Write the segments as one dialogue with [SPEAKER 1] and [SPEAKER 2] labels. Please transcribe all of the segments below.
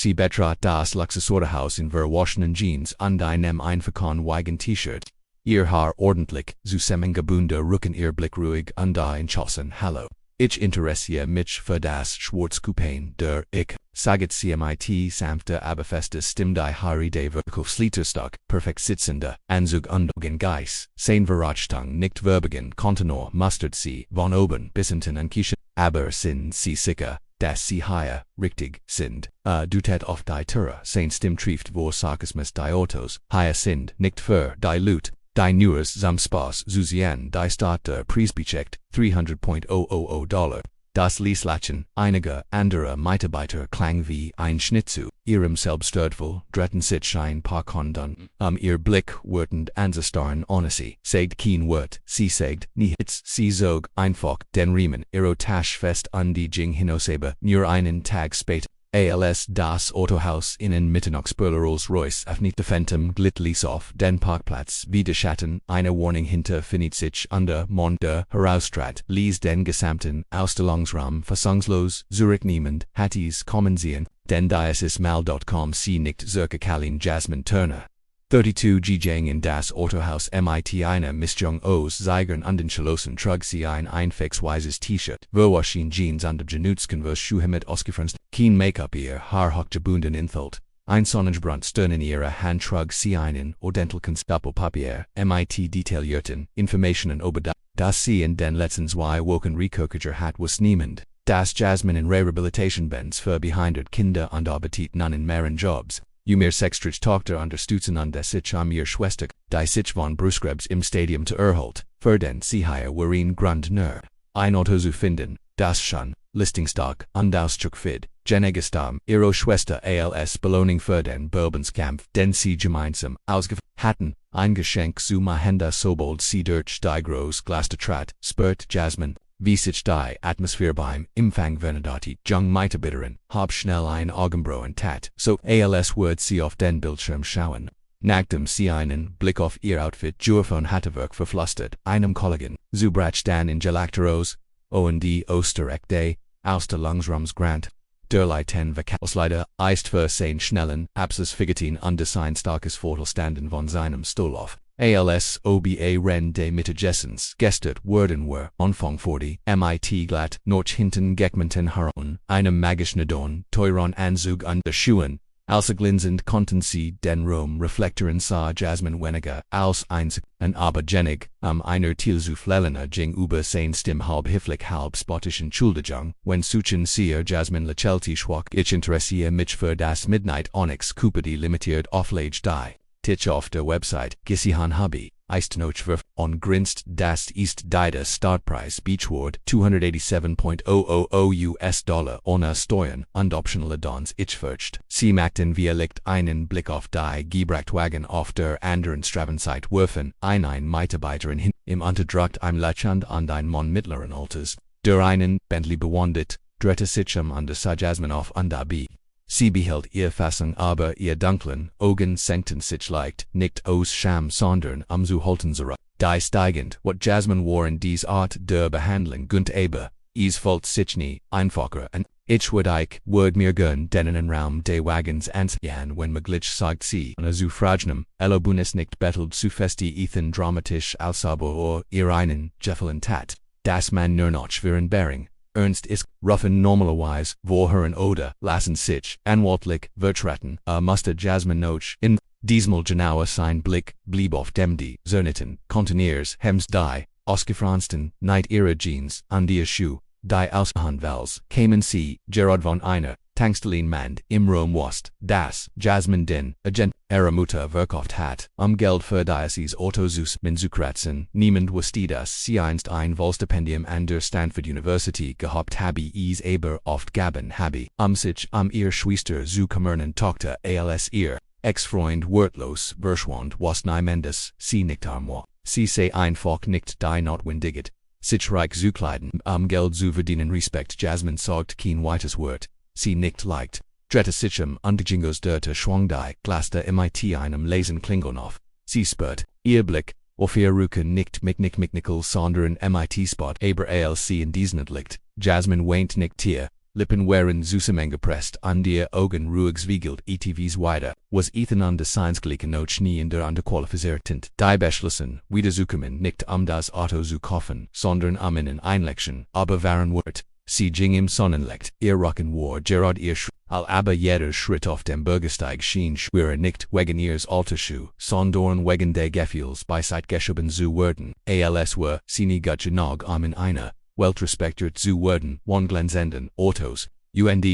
[SPEAKER 1] Sie betrat das Luxus Autohaus in verwaschenen Jeans und einem einfachen weigen T-Shirt. Ihr Haar ordentlich, zusammengebunden Rücken ihr Blick ruhig und entschlossen. Hallo. Ich interessiere mich für das Schwarzkupane der ich saget CMIT sanfte aber feste Stimme die Hari de Verkaufsleiterstock, perfekt sitzende Anzug und Geist, sein Verachtung nicht verbiegen Kontenor mustert sie von oben bis hinten und Kieschen, aber sind sie sicher, dass sie hier richtig sind. Dutet auf die Türe sein Stimme trieft vor Sarkasmus die Autos, hier sind nicht für die Loot. Die Neues zum Spaß Susian die Stadt der Preisbecheckt, $300,000. Das Lieslachen einiger anderer Mitarbeiter klang wie ein Schnitt zu ihrem Selbstwertvoll, dritten sich ein paar Kunden, ihr Blick wörtend anzustarren ohne sie, sagt kein Wort, sie sagt nichts, sie zog einfach den Riemen ihrer Tasche fest und die ging hinausebe, nur einen Tag später. Als das Autohaus innen Mitternachtsböller Rolls-Royce öffnet Phantom glittlich auf den Parkplatz wie der Schatten einer Warnung hinter findet sich an der Mond der Heraustrat, ließ den gesamten Ausstellungsraum fassungslos zurücknehmend, hat es kommen sehen, denn dieses Mal.com sie nicht zurückkalin Jasmine Turner. 32 Gijang in das Autohaus mit einer Mischung aus Zeigern und entschlossen trug sie ein einfachsweises T-Shirt, verwaschen Jeans und Genutzconverse Schuhe mit ausgefranst, kein Make-up ihr Haar hochgebunden inthalt, ein Sonnenbrand stern in ihrer Hand trug sie einen ordentlichen Stapelpapier, mit detaillierten Informationen über das sie in den letzten 2 Wochen rekokiger hat was niemand, das Jasmine in Rehabilitation Bands für behinderte Kinder und Appetit in mehreren Jobs. Mehr Sextrich Tochter unterstützen und des sich ihr Schwester, die sich von Brustkrebs im Stadium zu erholt, für den sie hier waren Grund nur. Ein Auto zu finden, das schon, Listingstock und Auszugfid, Genegestam, ihre Schwester als Belohnung für den Bourbonskampf, den sie gemeinsam ausgeführt hatten, ein Geschenk zu Mahenda Sobold sie durch die Großglaste trat, spürt Jasmine. Wie sich die Atmosphäre beim Empfang veränderte, jung Mitarbeiterin, hab schnell ein Augenbrauen tat, so als würde sie auf den Bildschirm schauen. Nachdem sie einen Blick auf ihr Outfit geworfen hatte verflüstert, einem Kollegen, zu brach dann in Gelachteros, und die Osterechte, Ausstellungsrums Grant. Der Leiten Verkaufsleiter ist für sein schnellen, absesfigatin und design starkes Vortelstanden von seinem Stuhl auf. Als oba ren de Mittagessens gestert worden were, Anfang 40, mit glatt, noch hinten geckmenten Haaren, einem magischen Don, teuren Anzug und Schuhen, als glinzend konnten sie den Raum reflektieren sah Jasmine weniger, als einzig, aber genig, einer Tilzuflelena ging über sein Stimm halb hifflich halb spottischen Schuldigung, wenn suchen sie Jasmine Lachelti schwach, ich interessiere mich für das Midnight Onyx Coupé limitiert Auflage die. Titch auf der Website, Gisihan Hobby, ist Nochwurf, on grinst das ist die Startpreis Beachward, $287,000 ohne Steuern und optional add-ons ich fürcht. Sie machten wir liegt einen Blick auf die Gebrachtwagen auf der anderen Straßenseite werfen, ein Mitarbeiterin hin, im Unterdruckt ein Lachand und ein Mann mittleren Alters, der einen Bentley bewandert, drehte sich an der Jasmine auf und dabei. Sie behielt ihr Fassung aber ihr dunklen Augen senkten sich leicht, nicht aus Scham sondern zu halten zurück. Die steigend, what Jasmine war in dies Art der Behandlung gunt aber, es fällt sich nie einfacher und ich würd mir gern denen Raum de Wagens ansehen wenn möglich sagt sie, zu fragnem, Elobunis nicht bettelt zu festi Ethan dramatisch als aber ihr einen Jeffelin tat, das man nur noch schweren Bering. Ernst ist, ruffen normalerweise, vorhören oder, lassen sich, anwaltlich, vertreten, musste Jasmine noch, in, diesmal genauer sein Blick, blieb auf dem die, Zerniten, Conteniers, Hems die, ausgefransten, Night ihrer Jeans, an die Schuh, die Aushandwels, kamen sie, Gerard von einer, Tankstellen Mand, im Rom Wast, das, Jasmine den, Agent, ihre Mutter verkauft hat, Geld für dieses Autosus minzukratzen, niemand wusste dass sie einst ein Vollstipendium an der Stanford University gehabt habe es aber oft gaben habe, sich ihr Schwester zu kümmern Tochter als ihr, Ex-Freund wortlos verschwand was niemandes, sie nicht moi. Sie sei einfach nicht die notwendiget, sich reich zu kleiden, Geld zu verdienen Respekt Jasmine sagt kein weites Wort. Sie nicht leicht, drehte sich Jingos dörte schwang die Glaste mit einem leisen Klingon auf. Sie spürt, ihr Blick, auf ihr Rücken nicht micknickel sondern mit Spot aber als sie in diesen liegt, Jasmine weint nicht tier, Lippen wären Zusammenhänge gepresst an der Augen ruhigs wiegelt ETVs weiter, was Ethan an der Seinsgleichen noch nie in der underqualifizierten. Die Beschlüssen, wiederzukommen nicht das Auto zu kaufen, sondern einen Einlection, aber waren Wort. Sie ging im Sonnenlicht, ihr Rocken war Gerard ihr aber jeder Schritt auf dem Bürgersteig schien schwerer nicht wegen ihres Altersschuh, sondern wegen der Gefühls beiseit geschoben zu werden. Als war sie nie gut genug einer weltrespektiert zu werden, von glänzenden Autos,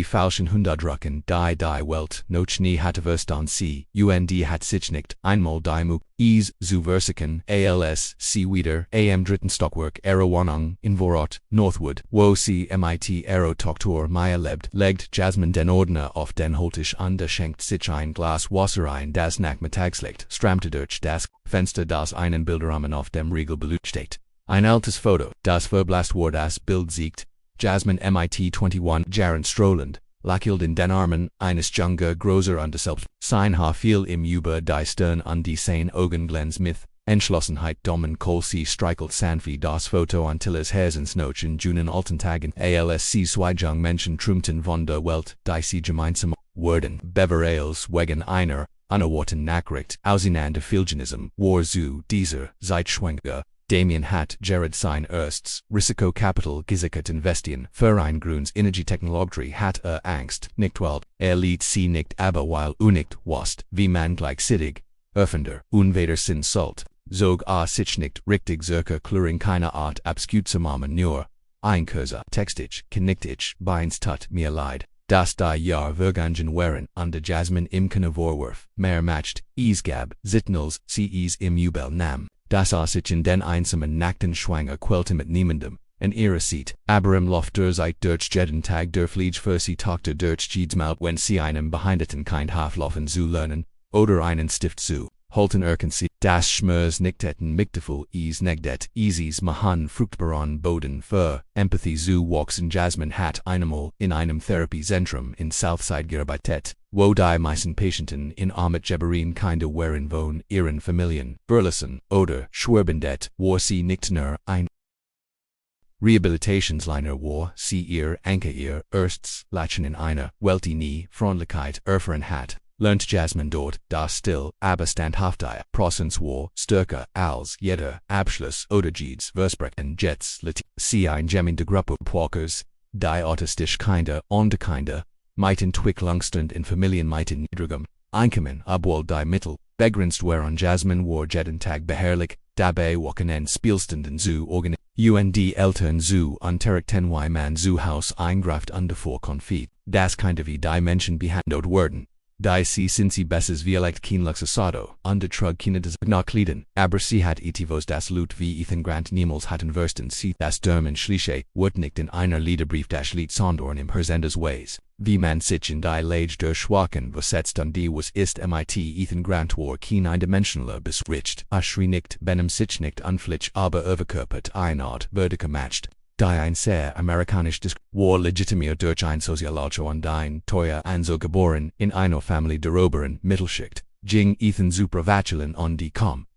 [SPEAKER 1] falschen Hunderdrucken, die Welt noch nie hatte verstanden sie, hat sich nicht einmal die zu versichern, als sie wieder am dritten Stockwerk ihrer Wohnung in Vorort, Northwood, wo sie mit ihrer Tochter Maya lebt, legt Jasmine den Ordner auf den Holtisch an, schenkt sich ein Glas Wasser ein, das Nachmittagslicht strammte durch das Fenster, das einen Bilderrahmen auf dem Riegel beleuchtet. Ein altes Foto, das verblasst war, das Bild siegt Jasmine mit 21 Jahren strollend, lächelnd in den Armen eines Junger großer und selbst. Sein Haar fiel ihm über die Stirn an die seinen Augen glänzt mit Entschlossenheit Domen Kohl sie streichelt sanft das Foto Antilles Herzens noch in jungen alten Tagen, als sie zwei junge Menschen träumten von der Welt, die sie gemeinsam wurden. Beverales wegen einer unerwarteten Nachricht auseinanderfielgenism war zu dieser Zeitschwenker. Damien hat Jared sein erstes Risikokapital gesichert investieren für ein grünes Energietechnologie hat Angst, nicht weil liebt sie nicht aber weil nicht wast, wie man gleichzeitig öffender unwedersinn sollt, zog sich nicht richtig circa kluring keine Art abscutsamamen nur, ein Kurser textig, knicktig, beins tut mir leid, dass die Jahr vergangen wären, an der Jasmine im keine Vorwurf, mehr matcht, gab, Sittnals, sie im Jubel nahm. Das sich in den einsamen nackten Schwanger quellte mit niemandem, in ihrer Seat, aber im Loft der Zeit durch jeden Tag der Fliege für sie Tochter durch jedes Mal, wenn sie einem behindeten Kind Haflaufen zu lernen, oder einen Stift zu halten sie, das Schmers nicht hätten Miktefuhl negdet, easy's mahan fruchtbaren Boden für Empathy zu wachsen. Jasmine hat einmal in einem Therapiezentrum in Southside gearbeitet, wo die meisten Patienten in Armut Jeberin Kinder waren von ihren Familien verlassen oder schwerbendet, war sie nicht nur ein Rehabilitationsliner war, sie ihr erstes Lachen in einer Welt die nie Freundlichkeit erfahren hat. Lernt Jasmine dort, das still, aber standhaftige Prozess war, stärker als jeder Abschluss oder jedes Versprechen Jets sie ein Gemin de Gruppe Walkers, die autistisch Kinder und Kinder, mit Entwicklungsstand in Familien mit niedrigem Einkommen, obwohl die Mittel begrenzt waren. Jasmine war jeden Tag beharrlich, dabei Wochenend Spielstunden zu Eltern zu unterrichten wie man zu Haus eingreift und vorkonfit, das Kinder wie die Menschen behandelt werden. Die sie sind sie besses Violekt kein Luxusado, trug keine des Nachlieden, aber sie hat etivos das Lut wie Ethan Grant niemals hatten verstanden sie das Dermen Schliche, wird nicht in einer Liederbrief das Lied sondern im Hersendes Ways, wie man sich in die Lage der Schwachen versetzt und die was ist mit Ethan Grant war kein eindimensionaler besricht, schrie nicht benem sich nicht anflitsch aber überkörpert eine Art würdige matcht. Die ein sehr amerikanisch war legitimiert durch ein Soziologe und ein teuer so geboren in einer Familie der oberen Mittelschicht, ging Ethan super vacillen und die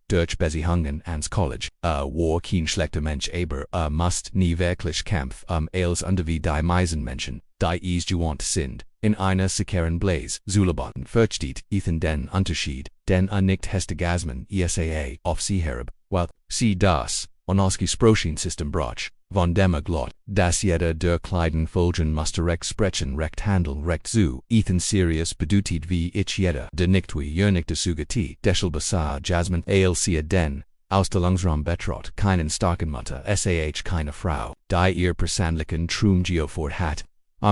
[SPEAKER 1] durch Beziehungen ans College, war kein schlechter Mensch aber must nie wirklich kämpf als unter wie die meisten Menschen, die gewandt sind, in einer sicheren Blaze, Zulabaten versteht Ethan den Unterschied, den nicht heste Gasman ESAA auf sie herab, weil sie das Onoski-Sproshin-System brach, von dem glot, dass jeder der Kleiden folgen musste recht sprechen recht handeln recht zu, Ethan serious bedeutet wie ich jeder, de nicht wie nicht sugeti, deschel besar Jasmine alcia den, Ausstellungsraum betrot, keinen starken Mutter, keine Frau, die ihr persönlichen Traum geopfert hat,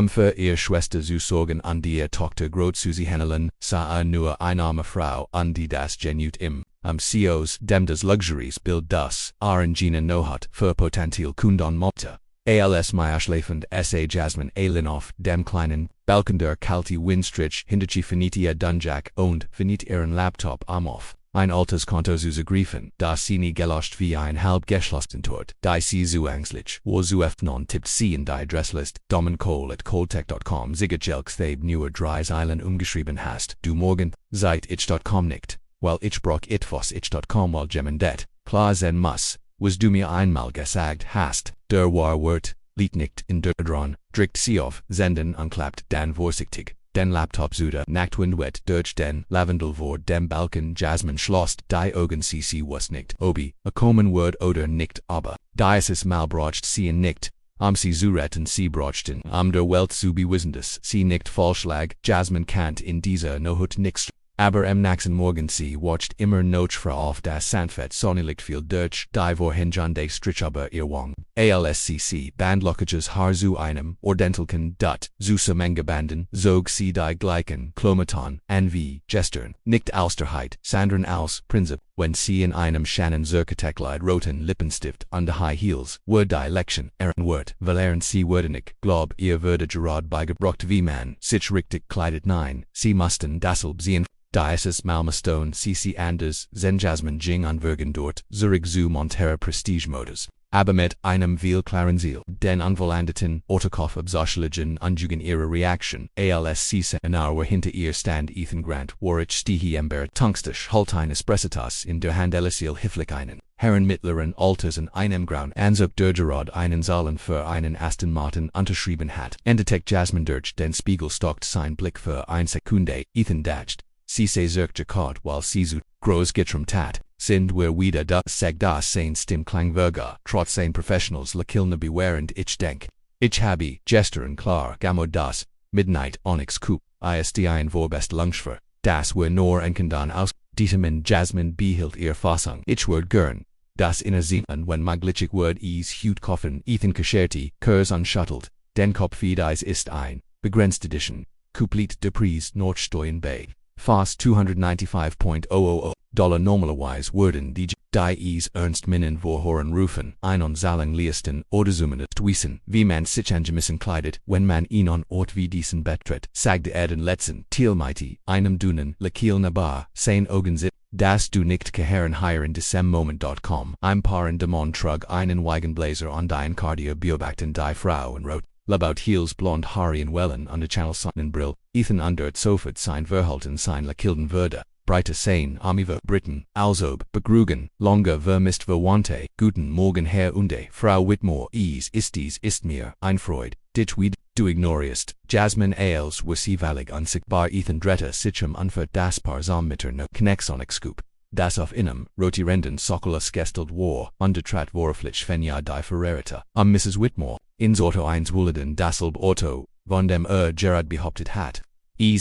[SPEAKER 1] für ihr Schwester zu sorgen und die Tochter groß zu sie handeln, sah nur eine arme Frau und die das genügt im CEOs dem des Luxuries Bild das Arangina nohat für potenziell Kunden Mutter. Als schläfend Jasmine auf dem kleinen Balkon der kalte Windstrich hinterchi Finitia Dunjak und finit ihren Laptop auf. Ein altes Konto zu zergreifen, das sie nie gelöscht wie ein halb geschlossen Tort, die sie zu ängstlich war zu öffnen tippt sie in die Adresslist domenkohl@coldtech.com sicherjelks thab newer drei Zeilen umgeschrieben hast, du morgen, seit ich.com nicht, weil ich brauch etwas ich.com weil jemendet, klar sein muss, was du mir einmal gesagt hast, der war Wort, Liet nicht in der Dron, drikt sie auf, senden unklapt, dan vorsichtig, den Laptop zuda, nachtwindwet, durch den Lavendel vor dem Balken, Jasmin schlost, die Augen sie was nicht, obi, a common word oder nicht, aber, dieses Mal brocht sie nicht, sie zuretten sie brochten, der Welt zu bewissendes, sie nicht falsch lag, Jasmin kant in dieser Nohut nichts. Aber nächsten Morgen sie watcht immer noch auf das Sandfett sonnenlicht viel durch, die vorhin de strich aber ihr Wang. Alscc Bandlockages har zu einem, ordentlichen Dut, Zusammengebanden, zog sie die gleichen, Klomaton, an wie, gestern, nicht Austerheit, Sandern aus, Prinzip, wenn sie in einem Shannon Zirketekleid roten Lippenstift an de High Heels, word die Lection, Word, Valeren sie würdenig, glaub ihr würde gerad beigebracht wie man, sich richtig kleidet nein, sie mussten dasselb sehen. Dieses Malmestone CC Anders, Zen Jasmin Jing anvergen dort, Zurich zu Montera Prestige Motors. Aber mit einem viel klaren Ziel, den unvollandeten, Autokauf absoscheligen Unjugen ihrer Reaction, ALSC Senar hinter ihr stand Ethan Grant, Warich Stihi Ember Tungstisch halt eines Pressitas in der Hand Elisiel Hiflik einen. Herren mittleren Alters in einem Grauen Anzug der Gerard einen Zahlen für einen Aston Martin unterschrieben hat. Endetech Jasmin durch den Spiegel stockt sein Blick für eine Sekunde, Ethan dacht. Sie zerrt Jakarta while sie zu groß getrum tat, sind wir wieder da seg das sein Stim Klangverga, trotz sein Professionals lakilna bewahrend ich denk. Ich habe, gestern klar, gamo das, Midnight Onyx Coupe, ist ein vorbest Lungschver, das wir nur enkendan aus, Dietemin Jasmin behielt ihr Fassung, ich word gern, das innersehen wenn maglichig word is hut koffen, Ethan Kascherti, Kurs unshuttelt, den Kopf dies ist ein, begrenzt Edition, Complete de Prise Nordsteuern bei. Fast $295,000 normalerweise wurden die is ernst Minnen vorhoren rufen, ein Zahlen leisten oder zumindest wissen, wie man sich angemissen kleidet, wenn man ihn an Ort wie diesen betritt, sagte den letzten, Thielmeiti, einem dünnen, Lakil Nabar, sein Augen sit, das du nicht gehören hier in diesem Moment.com, ein paar in Demon trug einen Weigenblazer an dein Cardio beobachten die Frau und wrote, Labout Heels blond Harien Wellen an der Channel Sonnenbrill, Ethan undert Sofort sein Verhalten sein Lakilden würde, breite sein Amiver Britain, Alzob, begrugen, longer vermisst verwandte, guten Morgen Herr Unde, Frau Whitmore, dies ist mir, ein Freud, dich wie du ignorierst, Jasmin Ailes was sie valig unsichtbar Ethan Dretta sichem unfert das Parsammitter no Knexonic Scoop. Das auf inem, rotirenden Sokolas gestelt war, undertrat vorflich Fenya die Ferrerita, Mrs. Whitmore, ins Auto eins Wuleden dasselb Auto, von dem Gerard behauptet hat.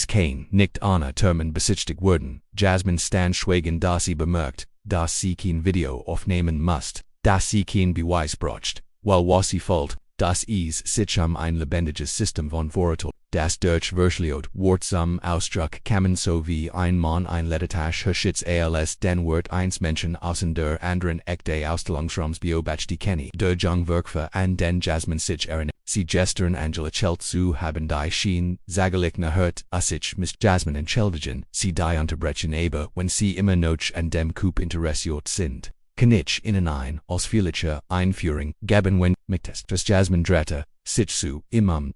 [SPEAKER 1] Kein, nicht Anna Termen besichtigt wurden, Jasmin stand schweigen da sie bemerkt, dass sie kein Video aufnehmen musst, dass sie kein Beweis braucht, weil was sie folgt, dass sich ein lebendiges System von Vorurteil, das durch Verschliot, Wortsam Ausdruck kamen so wie ein Mann ein Lettetasch Herschitz als den Wort eins Menschen außen der anderen Ekde Ausstellungsraums beobach die Kenny, der Jung Werkfe an den Jasmin sich erinnert, sie gestern Angela Chelt zu haben die Schien, zagelig hört, sich Miss Jasmin entschuldigen, sie die unterbrechen aber, wenn sie immer noch an dem Coup interessiert sind. Knitsch innen ein, ausführliche Einführung, geben wenn, Miktes, das Jasmin Dretta, sich zu,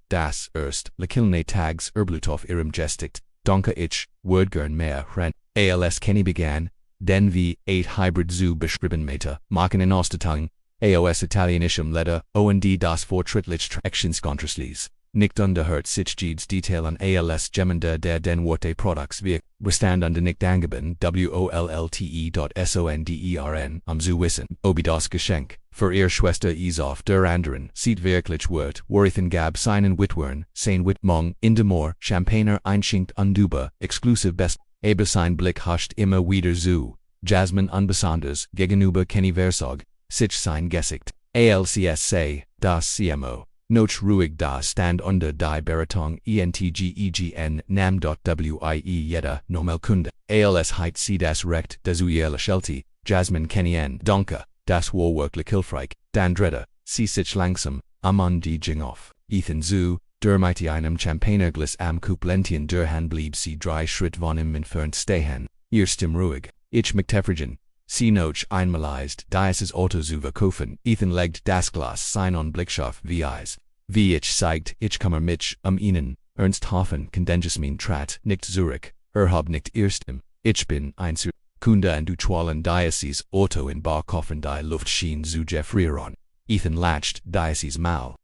[SPEAKER 1] das erst, Lakilne Tags, Erblutoff ihrem Gestikt, Donke ich, Wordgern mehr, Ren, als Kenny began, den wie 8 Hybrid zu beschrieben Meta, machen in Ostertung, AOS Italienischem Letter, und das Fortschrittlich Actionskontraslies. Nicht underhört sich jedes Detail an als Gemende der den Worte Products wir, bestand under nicht angeben, wollte.sondern zu wissen, obi das Geschenk, für ihr Schwester auf der anderen, sieht wirklich wort, Worthen gab seinen Witwern, sein Witmong, in demor, Champagner einschinkt unduber, exclusive best, aber sein Blick hascht immer wieder zu, Jasmin unbesonders, gegenüber Kenny Versog, sich sein Gesicht, ALCS das CMO. Noch ruhig da stand unter die Beratung entgegen nam.wie jeder Normalkunde. Als heit sie das Recht dazu Schelti, Jasmin Kenien Donke, das war wirklich hilfreich, dan Dretta, sie sich langsam, an die Ging auf. Ethan zu, der mit einem Champagnerglas am Kuplentien der Hand blieb sie 3 Schritt von ihm entfernt stehen, ihr Stimm ruhig, ich miktefrigen. Sie noch einmalist, dieses Auto zu verkaufen, Ethan legt das Glas sein on Blickschaft wie Eis. Wie ich zeigt, ich komme mich, ihnen, Ernsthofen, Condensmin trat, nicht Zurich, hab nicht erstem, ich bin ein Kunde und dualen dieses Auto in Barkoffen die Luft schien zu Jeffrieron. Ethan latcht dieses Mal.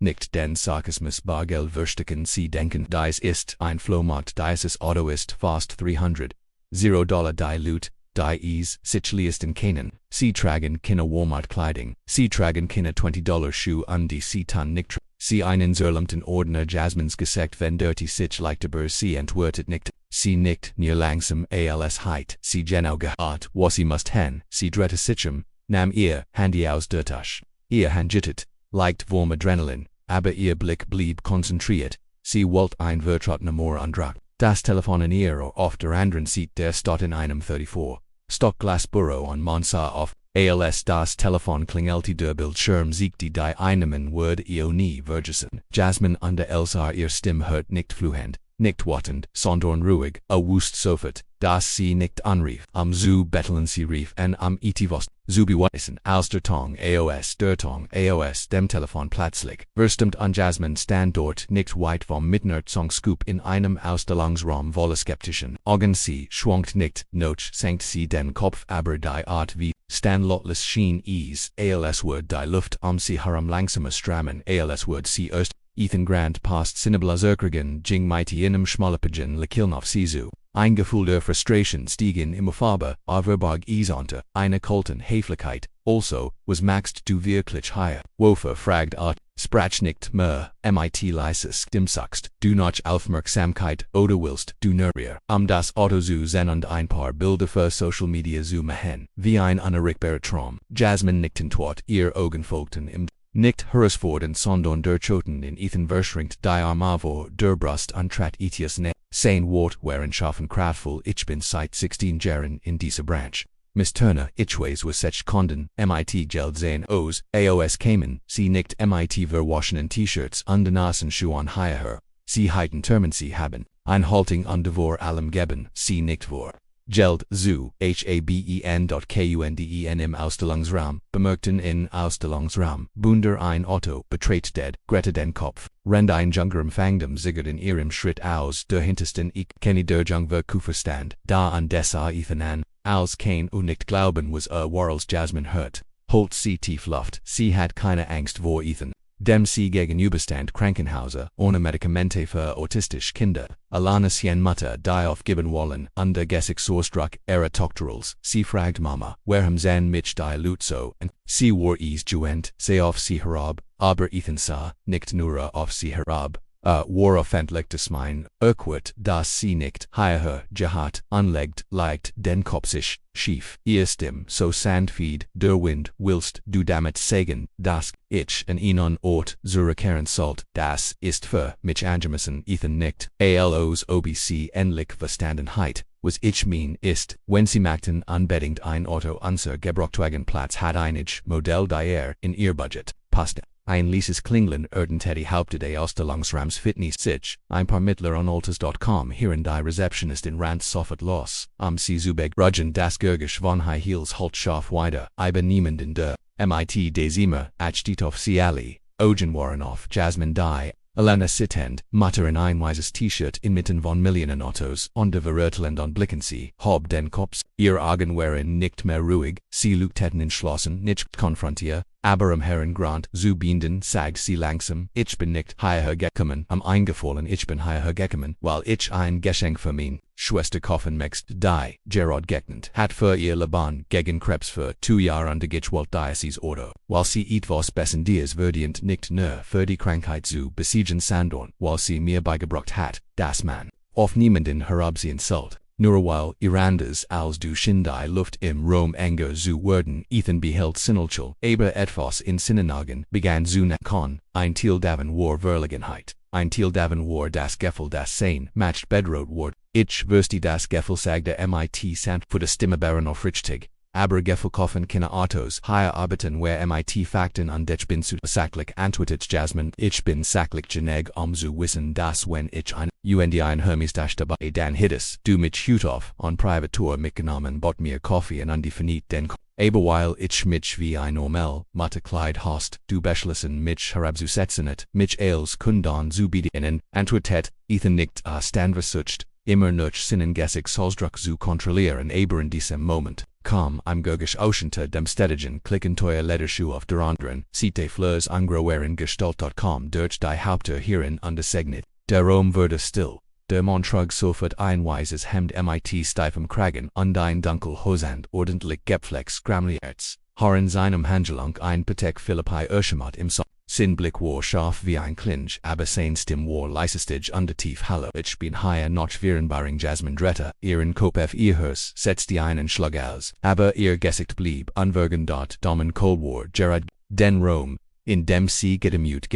[SPEAKER 1] nicht den Sarkasmus Bargeld verstehen Sie denken dies ist ein Flohmarkt dieses Auto ist fast 300 $0 die Loot die Ease Siciliist in Canaan Sie tragen keine Walmart Kleidung Sie tragen keine $20 Schuhe an die Sie tan nicht Sie einen zerlumpten Ordner Jasmins gesagt wenn dirty sich leichter Sie entwertet nicht Sie nicht near langsam als heit Sie genau gehabt was Sie must hen Sie drette sichem nam ihr Handy aus der Tasche Ihr Hand jittet leicht warm Adrenalin aber ihr Blick blieb konzentriert Sie wollt ein vertrauten Amor andrag das Telefon in ihr auf der anderen Seite der stott in einem 34 Stockglasbüro an Monsa auf als das Telefon klingelte der Bildschirm siegte die einen Word ihr nie vergessen Jasmine an der Elsar ihr Stimme hört nicht fluhend nicht wattend sondern ruhig wust sofort dass sie nicht anrief am zu betteln sie rief en am etivos zu beweisen als der Tong aos dem Telefon plötzlich verstimmt an Jasmine stand dort nicht weit vom Mitternachtssong-Scoop in einem Ausstellungsraum voller skeptischen Augen sie schwankt nicht noch senkt sie den Kopf aber die Art wie Stan Lotless schien als wird die Luft sie herum langsamer strammen als wird sie erst Ethan Grant past Cinnabla Jing mighty inem Schmallepigen Lekilnov Sisu. Ein Gefühl der Frustration stieg in immer Farbe, Averbarg isante, eine Kolten Heflichkeit, also, was maxed du wirklich higher. Wofer fragt sprach nicht mehr, mit leises Dimsachst, du noch Aufmerksamkeit oder willst du nervier. Das Auto zu sehen und ein paar Bilder für Social Media zu machen, wie ein unerreichbarer Traum. Jasmine nickten tot, ihr Augen folgten im nicht herausfordernd sondern der Choten in Ethan verschränkt die Arme vor der Brust antrat etias ne. Sein Wort waren schaffen kraftvoll ich bin seit 16 Jahren in dieser Branche. Miss Turner ich weiß was sech konden, mit Geld sein aos kamen, sie nicht mit verwaschenen T-Shirts und den Nasenschuhen hierher. Sie heiten Termen sie haben, ein Halting an devor allem geben, sie nicht vor. Geld zu haben.kunden im Ausstellungsraum, bemerkten in Ausstellungsraum, Bunder ein Auto, betret dead, Greta den Kopf, rend ein Jungerem fangdem siggert in ihrem Schritt aus, der hintersten ich kenne der Jungver Kuferstand, da an dessa Ethan an, als kein nicht glauben was warls Jasmine hört, holt sie tief Luft, sie hat keine Angst vor Ethan. Dem sie gegenüberstand Krankenhauser ohne Medikamente für autistische Kinder, Alleinerziehende Mutter die aufgeben wollen, under Gesichtssorstruck ihrer Tochterals, sie fragt Mama, warum sein mich die Lutzo, und sie war juent, sie auf sie herab, aber Ethan sah, nicht nur auf sie herab, war offentlich des mein, dass sie nicht hierher gehat, anlegt, leicht den Kopf sich, schief, ihr Stimm so sanftfied, der Wind, willst du damit sagen, dass ich an ihnen Ort zurückkehren sollt, das ist für mich angemessen Ethan nicht, als ob sie endlich Verstandenheit, was ich mein ist, wenn sie merkten unbedingt ein Auto unser Gebrauchtwagenplatz hat einig Modell der in ihr Budget, passte. Ein leases Klingeln Teddy hauptede Ausstellungsrams Fitness sich, ein paar Mittler an Altas.com hierin die Receptionist in Rand sofort los, sie zubeg rudgen das Gergisch von High Heels halt scharf weiter, iben niemanden der, mit Dezima, steht auf sie alle, Ogen waren auf Jasmine die, Alleinerziehende Mutter in ein weißes T-Shirt inmitten von Millionen Autos, und verurteilend und blicken sie, hob den Kopf, ihr Augen waren nicht mehr ruhig, sie lugten entschlossen, nicht konfrontier, aber am Herrn Grant zu binden, sagt sie langsam, ich bin nicht hierher gekommen, eingefallen ich bin hierher gekommen, weil ich ein Geschenk für mein Schwester kaufen möchte, die, Gerard gegnend, hat für ihr Leben gegen Krebs für 2 Jahre untergewollt dieses Auto, weil sie etwas Bessendiers verdient nicht nur für die Krankheit zu besiegen sondern, weil sie mir beigebracht hat, dass man auf niemanden herabsehen sollt. Nur weil Irandas als du Shindai Luft im Rom enger zu werden, Ethan behält Sinnelchel, aber etwas in Sinnenagen, begann zu nakon, ein Teil davon war Verlegenheit, ein Teil davon war das Gefühl das sein, matched bedroht ward, ich wüsste das Gefühl sagte mit sant für die Stimme Baron auf richtig, aber Gefühl kaufen keine Autos, hier arbeiten where mit Fakten und ich bin zu sacklich antwortet Jasmine, ich bin sacklich geneg zu wissen, dass wenn ich ein Hermes dabei dann hittis, du mich Hut auf, on private tour mitgenommen bot mir Kaffee und undefinit den aber weil ich mich wie ein normal, Mutter Kleid hast, du beschlossen mich herabzusetzen, mich als Kunden zu bedienen, antwortet, Ethan nicht stand versucht, immer noch seinen Gesichtsdruck zu kontrollieren aber in diesem Moment, Com, I'm Gogisch Oceante dem Stedigen klicken teuer Lederschuh auf der anderen Seite Fleurs angroeren Gestalt.com durch die Haupte hierin undersegnet. Der Rom würde still. Der Montrug sofort ein weises Hemd mit steifem Kragen und ein dunkel Hosand ordentlich gepflegt Scramlierz. Har seinem Handgelenk ein Patek Philippi Urschemat im Sin Blick war scharf wie ein Klinch, aber sein Stimm war leisestig undertief hallo. Ich bin higher noch virenbaring Jasmin Dretta, ihren Kopf ihres setzte einen Schlag aus, aber ihr Gesicht blieb unvergen dort Domin Cold War Gerard den Rome. In dem sie gedemut,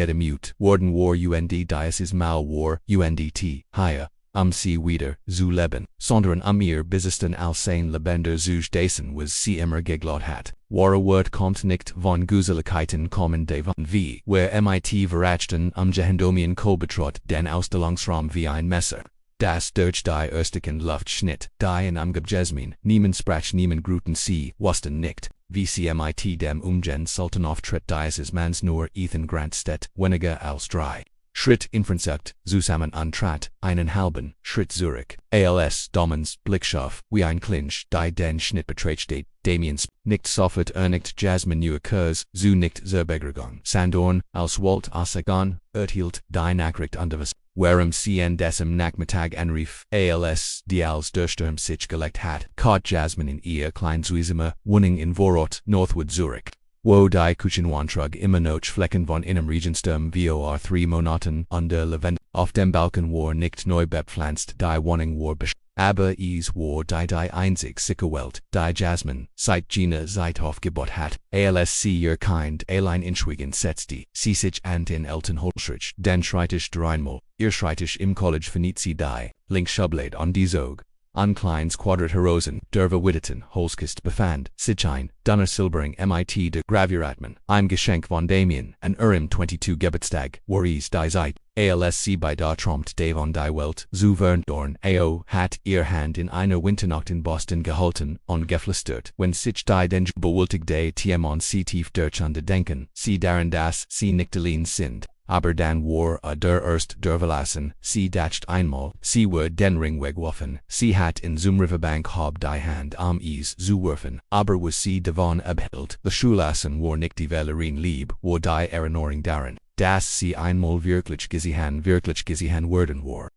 [SPEAKER 1] worden war und dieses Mal war undt, higher, sie wieder, zu leben, sondern ihr Besitzen als ein lebender Zuge dessen was sie immer geglaubt hat. Wahre Wort kommt nicht von Guseligkeiten kommen davon wie, where mit verachten Gehendomien Kolbetrott den Ausstellungsraum wie ein Messer. Das durch die erstigen Luft schnitt, die in Jasmin, niemand sprach niemand gruten sie, wussten nicht, wie sie mit dem sollten auftritt dieses Mans nur Ethan Grant steht, weniger als 3 Schritt Infransekt, zusammen antrat, einen halben Schritt Zurich, als Domens Blickscharf, wie ein Clinch, die den Schnitt betrachtet, Damiens, nicht sofort ernigt Jasmin neue Kurs, zu nicht zerbegergang, Sandorn, als Walt Asagan, erhielt, die Nachricht underwas, warum sie en dessen Nachmittag anrief, als die als der Sturm sich gelegt hat, caught Jasmin in ihr Kleinzuisemer Wohnung in Vorort, Northwood Zurich. Wo die Kuchenwantrug immer noch Flecken von einem Regensturm vor 3 Monaten under Levend, auf dem Balken war nicht neu bepflanzt, die Wohnung war aber es war die einzig sicke Welt, die Jasmin, seit Gina seit aufgebaut hat, als sie ihr Kind allein inschwiegen setzte, sie sich an den Eltern Holschrich, den Schreitisch dreimal, ihr Schreitisch im College finit sie die, links Schublade an die Zog. An kleins Quadrat Herosen, Derva Widdeten, Holskist befand, Sichein, Dunner Silbering mit de Gravuratman, im Geschenk von Damien, an Urim 22 Geburtstag, Waris die Zeit, als bei da trompt Davon die Welt, zu Verndorn, hat ihr Hand in einer Winternacht in Boston gehalten, und geflüstert, wenn sich die den bewältigte Tiemon sie tief durch an denken, sie daran das sie nicht allein sind. Aber dann war der erst der verlassen, sie dacht einmal, sie war den Ring weggeworfen, sie hat in zum Riverbank hab die Hand is zu werfen, aber was sie davon abhielt, the Schulassen war nicht die Valerin lieb, war die Erinnerung daran, dass sie einmal wirklich gesehen werden war.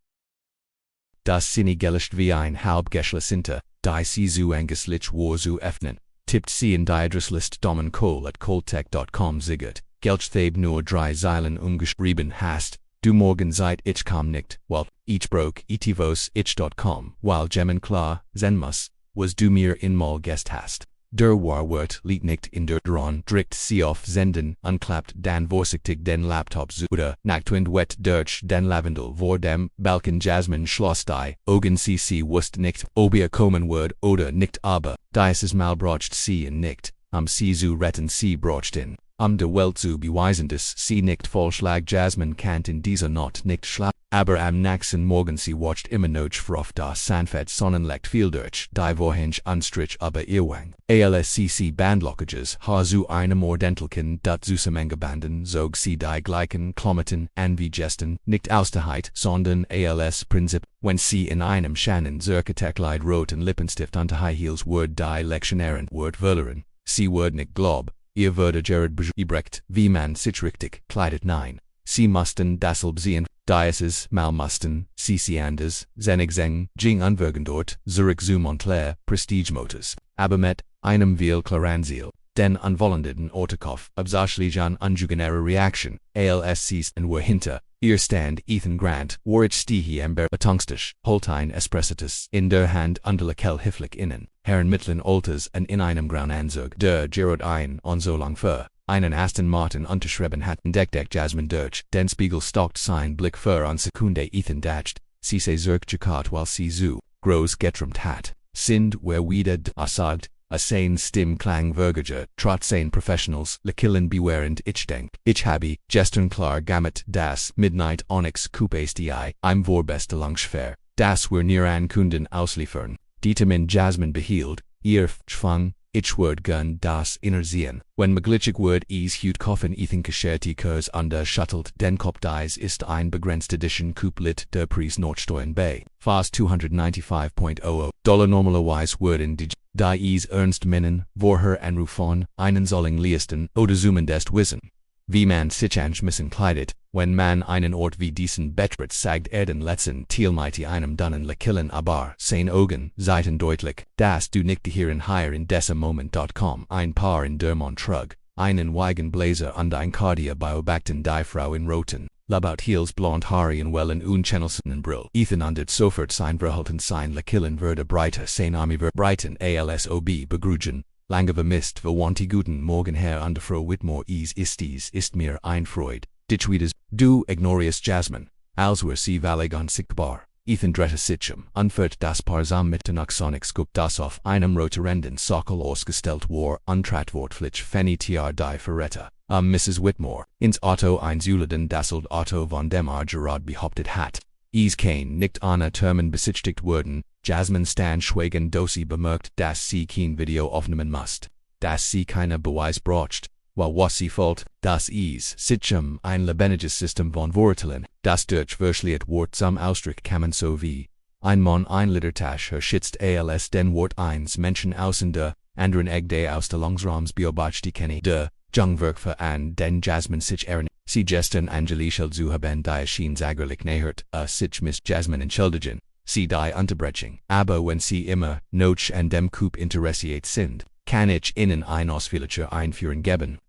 [SPEAKER 1] Das Sinne gelischt wie ein halbgeschlossener, die sie zu angeslich war zu öffnen, tippt sie in die Adresslist Domin Kohl at kohltech.com siggert. Gelchthabe nur 3 Zeilen umgeschrieben hast, du morgen seit ich kam nicht, weil, ich brok etivos ich.com, weil Gemmen klar, zenmus, was du mir inmal gest hast. Der Warwort liegt nicht in der Dron, drückt sie auf Senden, unklappt dann vorsichtig den Laptop zu oder nachtwind wet durch den Lavendel vor dem Balken Jasmin schloss die Augen sie wusste nicht, ob ihr kommen wird oder nicht aber, dieses Mal brocht sie nicht, sie zu retten sie brocht in. De Welt zu beweisen, dass sie nicht vollschlag Jasmin kann in dieser Nacht nicht schlafen, aber am nächsten Morgen sie watcht immer noch auf das sanfte Sonnenlicht fiel durch die Vorhänge anstrich aber ihr Wang. Als sie Bandlockages zu einem ordentlichen zusammengebanden zog sie die gleichen Klamotten an wie gestern, nicht aus der Heit, sondern als Prinzip, wenn sie in einem Schannen Zirketekleid roten Lippenstift unter High Heels word die Lektionärin word Wölerin, sie word nicht glaub. Ihr würde Gerard Brecht, wie man sich richtig kleidet nein. Sie mussten dasselbe sehen, dieses Mal mussten, sie anders, zenig zeng, ging unvergen dort, Zurich zu Montclair, Prestige Motors, aber mit einem viel Claranziel, den unwollenden Ortekopf, absichtlich an unjugenäre Reaction, als sie were hinter, ihr stand Ethan Grant, war ich stehe ember betungstisch, holt ein Espressitus in der Hand underlekel hifflich innen, Herren mittleren Alters und in einem grauen Anzug, der Gerard ein und so lang für, einen Aston Martin unterschrieben hat, entdeckt Jasmin durch, den Spiegel stockt sein Blick für an Sekunde Ethan dacht, sie zirk Jakat while sie zu, groß getrimmt hat, sind wer wieder sagt, a sein Stimm klang vergeger, trotz sein Professionals, lekillen bewahrend ich denk, ich habe, gestern klar gamet das Midnight Onyx Coupe SDI, im vorbeste Langschfer, das wir near an Kunden ausliefern, Dietermin Jasmin behielt, ihr Schwang, ich word gun das Innersehen, wenn möglich word hut kaufen Ethan Kascherti Kurs under shuttelt, den Kopf dies ist ein begrenzt Edition Coupe lit der Preis Nordsteuern bei, fast $295.00, normalerweise word in die die is ernst minnen, vorher anrufen, einen sollen leisten, oder zumindest wissen. Wie man sich anschmissen kleidet, wenn man einen Ort wie diesen betritt, sagt den letzten Teilmighty einem dunnen Lekillen aber sein Augen seiten deutlich, dass du nicht hierin hier in diesem Moment.com ein paar in Dermont trug, einen weigen Blazer und ein Cardia beobachten die Frau in roten, labout heels blond Haaren wellen unchannelsen Brill. Ethan undet sofort sein Verhalten sein Lekillen würde breiter sein Army breiten alsob begrüßen. Lange vermisst, verwandte guten Morgen Herr und Frau Whitmore ist mir ein Freud. Ditchweeders, du ignorious Jasmine, als wir sie Vallegon sichtbar. Ethan drette Sitchem, unfert das Paar mit den Oxonic Scoop das auf einem roterenden Sockel ausgestellt war, untratwortlich Fanny Tr die Ferretta. Mrs. Whitmore, ins Auto einzuladen das old Auto von dem Gerard behauptet hat. Kein nicht Anna Termen besichtigt wurden, Jasmine stand schweigen dosi bemerkt, dass sie kein Video aufnehmen musst, dass sie keine Beweis braucht, was sie folgt, das Sitchem ein lebendiges System von Wortelen, das durch verschliert Wort zum Ausdruck kamen so wie ein Mann ein Litertasche schützt als den Wort eins Menschen außen der anderen Egg de aus der Langsrams beobacht die Kenny de Jungwerkfe an den Jasmine sich ehren. Sie gestern Angelischel zu haben die Schien zagerlich nähert, sich Miss Jasmine entschuldigen, sie die Unterbrechung, aber wenn sie immer noch an dem Coup interessiert sind, kann ich ihnen ein ausführlicher Einführung geben,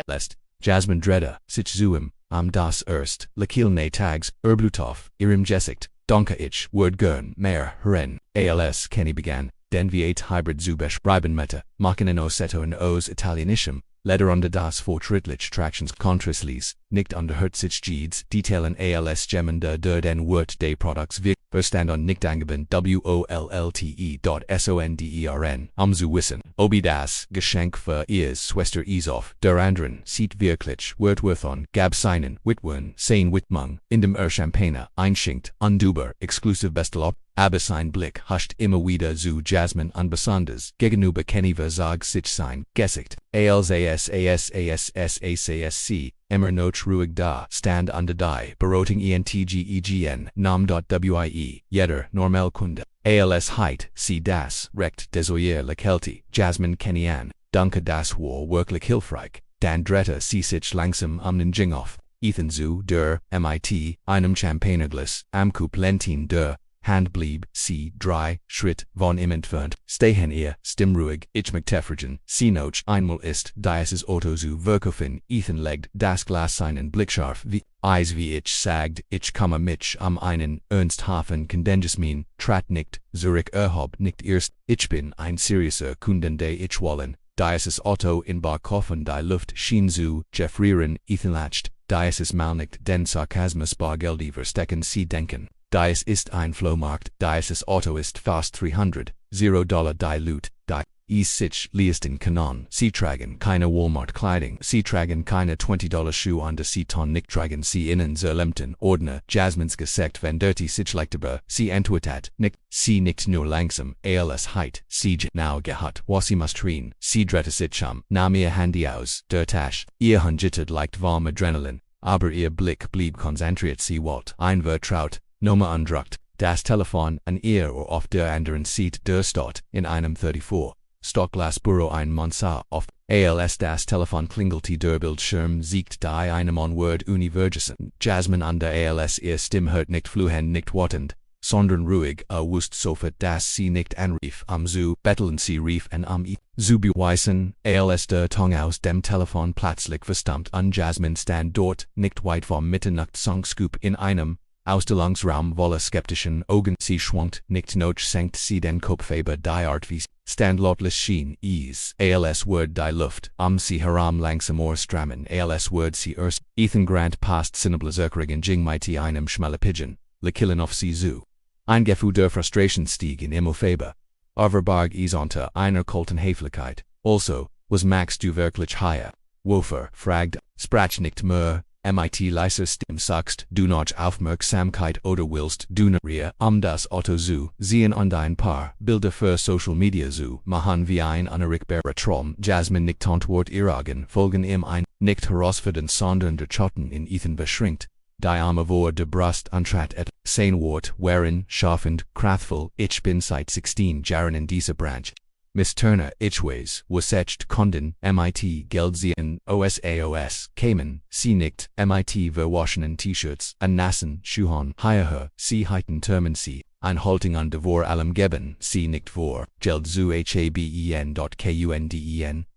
[SPEAKER 1] lässt Jasmine Dredder, sich zuim, das erst, Lekil ne Tags, Bluetooth, ihrem Gesicht, danke ich, Word gern, mehr, hören, als Kenny begann, den V8 Hybrid zu beschreiben Meta, machen in Oseto und aus Italienischem, Leder unter das Fortschrittlich Tractions Contraslies, nicht unterhört sich Jeeds, Detailen als Gemmen der den Wort de Products wir, Verstand und nicht angeben WOLLTE.SONDERN, zu wissen, obi das Geschenk für ihres Schwester auf, der anderen, sieht wirklich, Wordworthon, gab seinen, Witwen, sein Witmung, in dem Champagne, einschenkt, unduber, exclusive Bestelop, aber sein Blick huscht immer wieder zu Jasmine und besonders, gegenüber Kenny versag sich sein Gesicht, ALSASASASSACSC, immer noch ruhig da, stand under die, Beroting ENTGEGN, Nam.WIE, jeder normal Kunde, ALS Heit, sie das, recht desoyer Lekelti, Jasmine Kenny an, danke das war wirklich hilfreich, dan drette sie sich langsam den Jing auf, Ethan zu der, MIT, einem Champagnerglas, am Coup Lentin der, Hand blieb, sie, drei, Schritt, von ihm entfernt, stehen ihr, stimmruhig, ich McTeffrigen, sie noch einmal ist, dieses Auto zu verkaufen, Ethan legt das Glas seinen Blick scharf, wie ich sagt, ich komme mit, einen ernsthafen Kondensmin, trat nicht, Zurich erhob nicht erst, ich bin ein seriöser Kunden de ich wollen, dieses Auto in Barkaufen die Luft schien zu, Jeffrieren, Ethan lacht, dieses mal nicht den Sarkasmus bargeldi verstecken sie denken. Dies ist ein Flohmarkt, dieses Auto ist fast $300 die Loot, die sich leisten können. Sie tragen keine Walmart-Kleidung, sie tragen keine $20 Schuhe und sie tun nicht tragen sie innen zerlemmten Ordner. Jasmines Gesicht vendert sich leichter, sie antwortet nicht, sie nicht nur langsam, als heit, sie genau gehat, was sie muss reden, sie drehte sich nahm ihr Handy aus, der Tasche, ihr Hand jittert leicht warm Adrenalin, aber ihr Blick blieb konzentriert, sie wollte ein vertraut, Nummer andruckt, das Telefon an ihr oder auf der anderen Seite der Stadt, in einem 34, Stockglasbüro ein Monsa auf, als das Telefon klingelte der Bildschirm siegt die einem Onward Univergesen, Jasmine an der als ihr Stimme hört nicht fluhen nicht wartend, sondern ruhig, wusst sofort, dass sie nicht anrief, zu betteln sie rief an zu beweisen, als der Ton aus dem Telefon plötzlich verstummt und Jasmine stand dort, nicht weit vom Mitternachtssong-Scoop in einem, Ausstellungsraum voller skeptischen Augen, sie schwankt, nicht noch senkt sie den Kopf über die Art wie standlautlich schien, als word die Luft, sie heram langsam strammen, als word sie erst, Ethan Grant passt Sinneblazerkrigen Jing mighty einem schmale Pigeon, Lekillen auf sie zu. Ein Gefühl der Frustration stieg in ihm Faber. Overbarg unter einer kalten Höflichkeit, also, was Max du wirklich hier? Wofer, fragt, sprach nicht mehr, mit leiser Stimme sagst du noch Aufmerksamkeit oder willst du nachher das Auto zu sehen und ein paar Bilder für Social Media zu machen wie ein unerreichbarer Traum. Jasmine nicht antwort ihr Augen folgen ihm ein, nicht herausfordernd sondern der Schotten in Ethan beschränkt. Die Arme vor der Brust antrat sein Wort waren schaffend, kraftvoll, ich bin seit 16 Jahren in dieser Branche. Miss Turner Ichways, Wassecht Condon, MIT Geldsien, OSAOS, Cayman, C. Nicht, MIT Verwaschenen T-Shirts, an Nassen, Schuhan, Hierher, C. Heiten Termency, ein Halting an Devor allem geben, C. Nicht vor, Geld zu haben.kunden,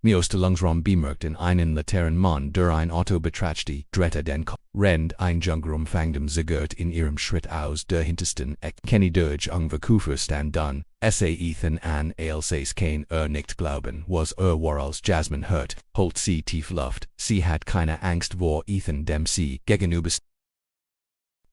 [SPEAKER 1] Miostelungsraum bemerkt in einen Laternen Mann der ein Auto betrachtet, Dretta den Kopf, Rend ein Jungerum fangdem Zigert in ihrem Schritt aus der hintersten Eck, Kenny Dirge ang Vakufer stand dann, Sa Ethan an Ailsace Kane nicht glauben, was warals Jasmine hört, holt sie tief Luft, sie hat keine Angst vor Ethan dem sie gegenüber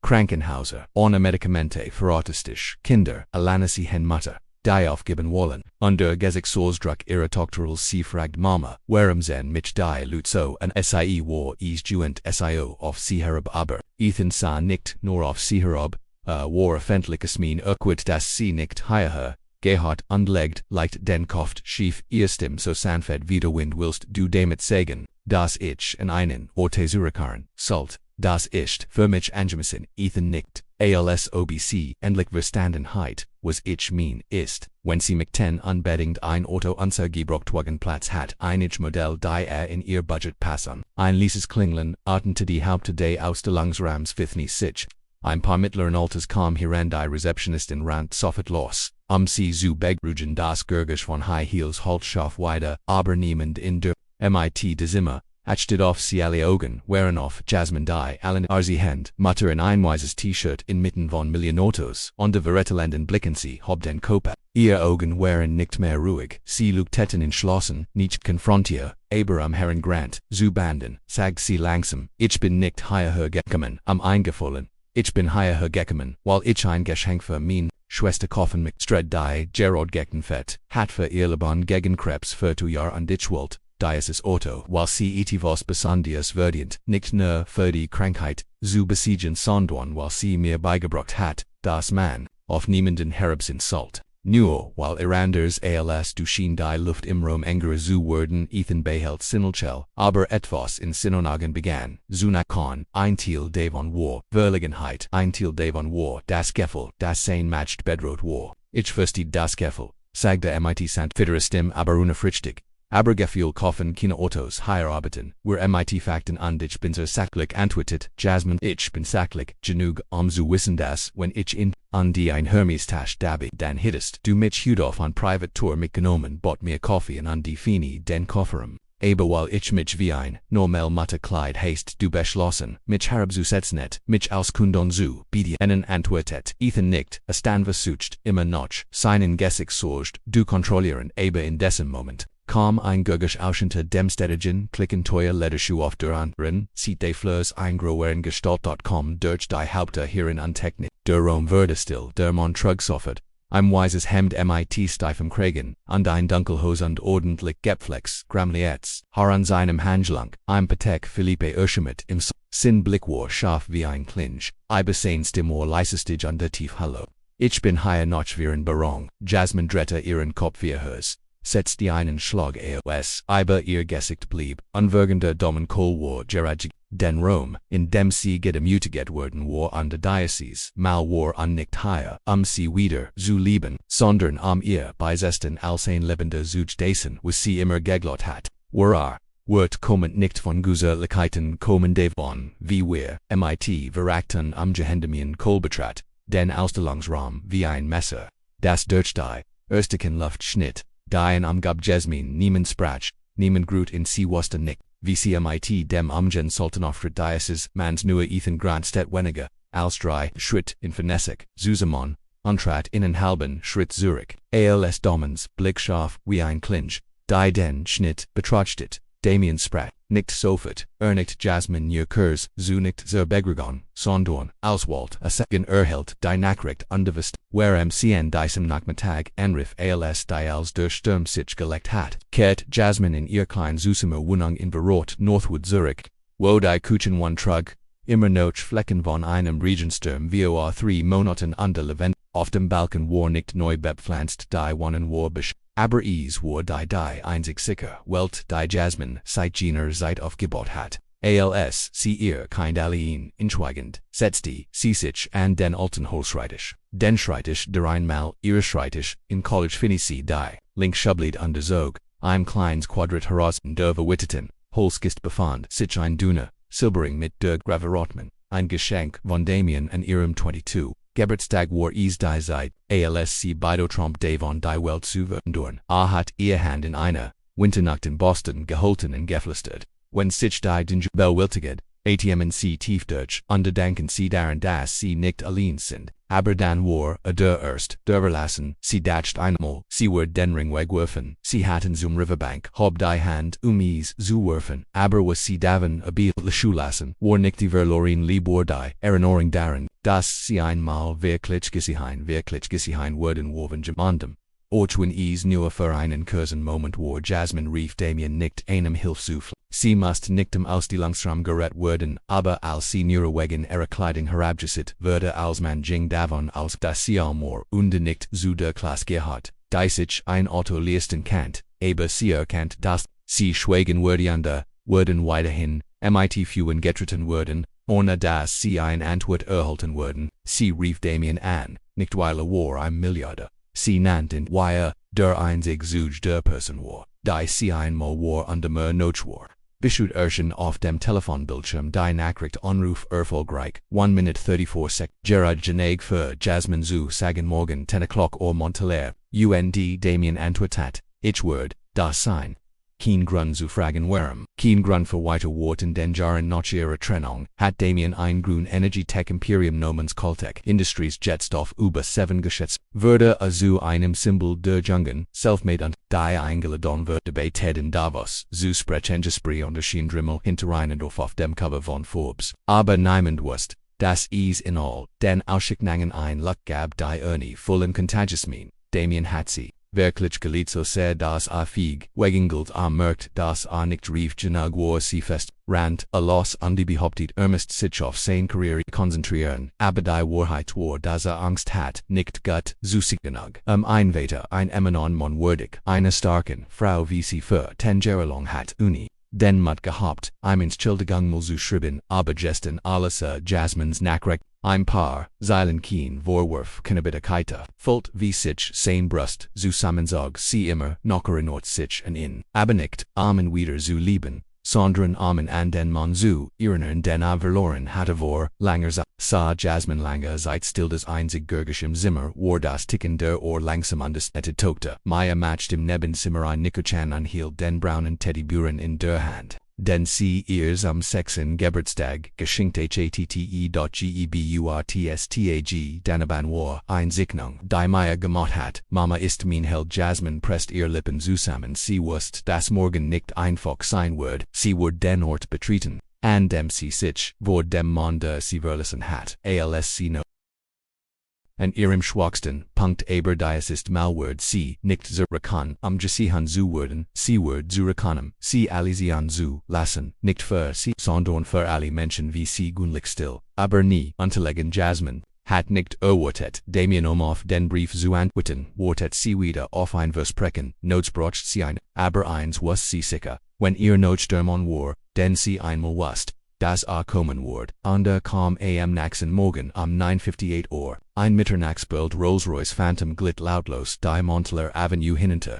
[SPEAKER 1] Krankenhauser, ohne Medikamente für autistische Kinder, Alleinerziehende Mutter, die aufgeben wollen. Unter Gesichtsausdruck ihrer Tochter sie fragt Mama, warum sen mich die Lutzo an sie war juent sio auf sie herab aber, Ethan sah nicht nur auf sie herab, war öffentliches Mien dass sie nicht hierher gehat anlegt, leicht den Kopf schief erstem so sanfet wie der Wind willst du damit sagen, dass ich in einen Orte zurückkehren sollt. Das ist für mich angemessen, Ethan nickt, als OBC endlich Verstandenheit, was ich mein ist, wenn sie mich ten unbedingt ein Auto unsergebrochtwagen Platz hat, einig Modell die in ihr Budget passen, ein leases Klingeln, atente die Haupte des Ausstellungsrams 50 ein paar mittleren Alters kam hieran die Rezeptionistin rant sofort los, sie zu begrugen das Gergisch von High Heels halt scharf weiter, aber niemand in der MIT des immer, steht auf sie alle Augen, waren auf Jasmine die Alleinerziehende Mutter in ein weißes T-Shirt inmitten von Millionautos, und der Verrettelnden blicken sie, ob den Kopf. Ihr Augen waren nicht mehr ruhig, sie lugten entschlossen, nicht konfrontiert, aber am Herrn Grant, zu banden, sagt sie langsam, ich bin nicht hierher gekommen, eingefallen, ich bin hierher gekommen, weil ich ein Geschenk für mein Schwester kaufen mit Stred die Gerard Gektenfett, hat für ihr Leben gegen Krebs für 2 Jahre und ich wollte. Dieses Auto, weil sie etwas Besonderes verdient, nicht nur für die Krankheit zu besiegen, sondern weil sie mir beigebracht hat, dass man auf niemanden herabsehen sollte. Nur weil anders als durch die Luft im Raum enger zu werden, Ethan behält Sinnelchel, aber etwas in Sinnonagen begann, zu nakon, ein Teil davon war Verlegenheit, ein Teil davon war das Gefühl, das sein matched bedroht war. Ich verstehe das Gefühl, sagte MIT Sant Fitterestim aber unerfrichtig. Aber Gefühl kaufen keine Autos hier arbeiten, wir MIT Fakten und ich bin so sachlich antwortet, Jasmine, ich bin sachlich genug, zu wissen dass, wenn ich an die ein Hermes-Tasche dabei, dann hittest du mich auf an Private Tour mitgenommen, bot mir Kaffee und an die Fini den Kofferraum. Aber weil ich mich wie ein normal Mutter Kleid hast du beschlossen, mich herabzusetzen, mich als Kundon zu bedienen antwortet, Ethan nickt, stand versucht, immer noch, seinen Gesicht sorgt, du kontrollieren, aber in diesem Moment. Kam ein Gurgisch auschente Demstädtigen, klicken teuer Lederschuh auf der anderen, sieht de Fleurs ein groweren Gestalt.com durch die Haupte hierin an Technik. Der Raum wurde still, der Mann trug sofort, ein weißes Hemd MIT steifem Kragen, und ein Dunkelhose und ordentlich Gepflecks, Gramliets, Haar an seinem Handgelenk, ein Patek Philippe Urschmidt im Sin Blick war scharf wie ein Klinch, Ibesane Stimor leisestig an der Tiefhallo. Ich bin hier noch wie ein Barong, Jasmine drehte ihren Kopf wie hers. Setzt die einen Schlag aus, aber ihr Gesicht blieb, unwirkender Domen Kohl war Gerard den Raum, in dem sie gedemütigt worden war an der Diocese, mal war an nicht hier, sie wieder zu lieben, sondern ihr beisetzen als ein lebender Zuge dessen, was sie immer geglaubt hat. Wird kommend nicht von Güserlichkeiten kommen davon, wie wir, MIT verrackten Gehendemien Kohl betrat, den Ausstellungsraum wie ein Messer, das durch die erstigen Luft schnitt. Die gab Jasmine niemand sprach, niemand grut in sie wusste nicht, wie sie MIT dem umgehen sollten auf der Diocese, mans nur Ethan Grant steht weniger, als 3 Schritt in Finessig, Zusammen, untrat in einen halben Schritt zurück, als Domens, blickscharf wie ein Klinch, die den Schnitt betrachtet, Damien sprach, nicht sofort, nicht Jasmine ihr Kurs, zu nicht zur Begrügung, sondern, Auswald, a Segen erhält, die Nachricht unbewusst, sie an diesem Nachmittag Anruf als die als der Sturm sich gelegt hat, kehrt Jasmine in ihr klein Zusammer Wohnung in Verrot Northwood Zurich, wo die Kuchen one trug, immer noch Flecken von einem Regensturm vor 3 Monaten an der Levent, auf dem Balkon war nicht neu bepflanzt, die Wonnen war aber war die einzig sicher Welt, die Jasmine seit jener Zeit aufgebaut hat. Als sie ihr Kind allein entschweigend, setzte sie sich an den alten Holzschreitisch. Den Schreitisch der einmal ihre Schreitisch in College finis sie die link schublied under Zog, I'm Kleins Quadrat Herausgen der Verwitteten, Holskist befand, sich ein Duna, Silbering mit der Graverotman, ein Geschenk von Damien and Irum 22. Geburtstag war is die Zeit, ALSC Beidotromp Davon die Welt zu Dorn. Hat ihr Hand in einer Winternacht in Boston geholten und geflüstert. Wenn sich die Dinge bewältiget, ATM C Tiefdeutsch, Underdanken Sie daran das Sie nicht allein sind, aber dann war der erst, der Verlassen, Sie dacht einmal, Sie ward den Ring wegwerfen, Sie hatten zum Riverbank, hob die Hand is zu werfen, aber was Sie daven a Biel Schulassen, war nicht die Verloren Libor die, Erinnerung daran, dass Sie einmal wirklich gesehen wurden woven gemandem. Wenn is nur für einen kurzen Moment war Jasmin rief Damien nicht einem Hilfsufl. Sie must nicht Ausstellungsraum gerät werden, aber als sie nur wegen ihrer Kleidung herabgesit würde als man ging davon aus, dass sie Almor und nicht zu der Klasse gehört, die sich ein Auto leisten kann, aber sie erkannt, dass sie schweigen wurden weiterhin, mit Führen getreten wurden, ohne dass sie ein Antwort erhalten wurden. Sie rief Damien an, nicht weil war ein Milliardär. Sie nannten weil der einzig Zug der Person war, die sie einmal war und immer noch war. Bishut erschien auf dem Telefonbildschirm die Nachricht Anruf erfolgreich, 1 Minute 34 Sek. Gerard Geneg für Jasmin zu sagen morgen 10 o'clock or Montelaire, UND Damien antwortet, ich word, das sein. Kein Grund zu fragen warum, kein Grund für weiter Worten den Jahren nach ihrer Trennung, hat Damien ein Grün Energy Tech Imperium namens Coltech Industries Jetstoff über 7 geschätzt, würde zu einem Symbol der Jungen, selfmade und die eingeladen wird debated in Davos, zu Sprechengespräch und erschien Drimmel hintereinendorf auf dem Cover von Forbes, aber niemand wusste, dass es in all den Ausschickungen ein Luck gab die Ernie vollen contagious mean, Damien hat sie. Wirklich geliebt so sehr dass fähig, wegingelt merkt, dass nicht rief genug war sie fest, rand, los und die behauptet müsst sich auf sein Karriere konzentrieren, aber die Wahrheit war, dass Angst hat, nicht gut, zu sich genug, ein Wetter, ein Emanon Mann würdig, eine starken Frau wie sie für 10 Jahre lang hat, den Mut gehabt, ins Schildergang mal zu schreiben, aber gestern alles Jasmins Nachricht, ein paar Zeilen kein Vorwurf Knabitterkeiter, Fult wie sich sein Brust, zusammensag sie immer noch erinnert sich an ihn, aber nicht, wieder zu lieben, sondern an den Mann zu erinnern, den verloren hatte vor langer Zeit, sah Jasmin lange Zeit still das einzig Gurgisch im Zimmer, war das Ticken der Ohr langsam understated tokte, Maya matcht im Nebenzimmer ein Nickerchan anhielt den braunen Teddybüren in der Hand. Den sie ihrs am 6. Geburtstag geschenkt hatte.geburtstag Danaban war ein Signung, die Maya gemacht hat. Mama ist mein Held. Jasmin presst ihr Lippen zusammen. Sie wusste, dass morgen nicht einfach sein wird. Sie wird den Ort betreten, an dem sie sich vor dem Mann der sie verlassen hat. ALSC no. An ihrem schwachsten Punkt aber dies ist malword sie nicht zurückan gesihan zu werden, sie wird zurückanem, sie alisian zu lassen, nicht für sie, sondern für alle Menschen wie sie gunlich still, aber nie unterlegen. Jasmin hat nicht erwartet, Damien auf den Brief zu antworten, wartet sie wieder auf ein Versprechen, Notes brocht sie ein, aber eins was sie sicher, wenn ihr Notstürmon war, denn sie einmal wusst, das kommen wird, kam am nächsten Morgen 9:58 Uhr, ein Mitternachtsbild Rolls-Royce Phantom glitt lautlos die Montelaire Avenue hinunter,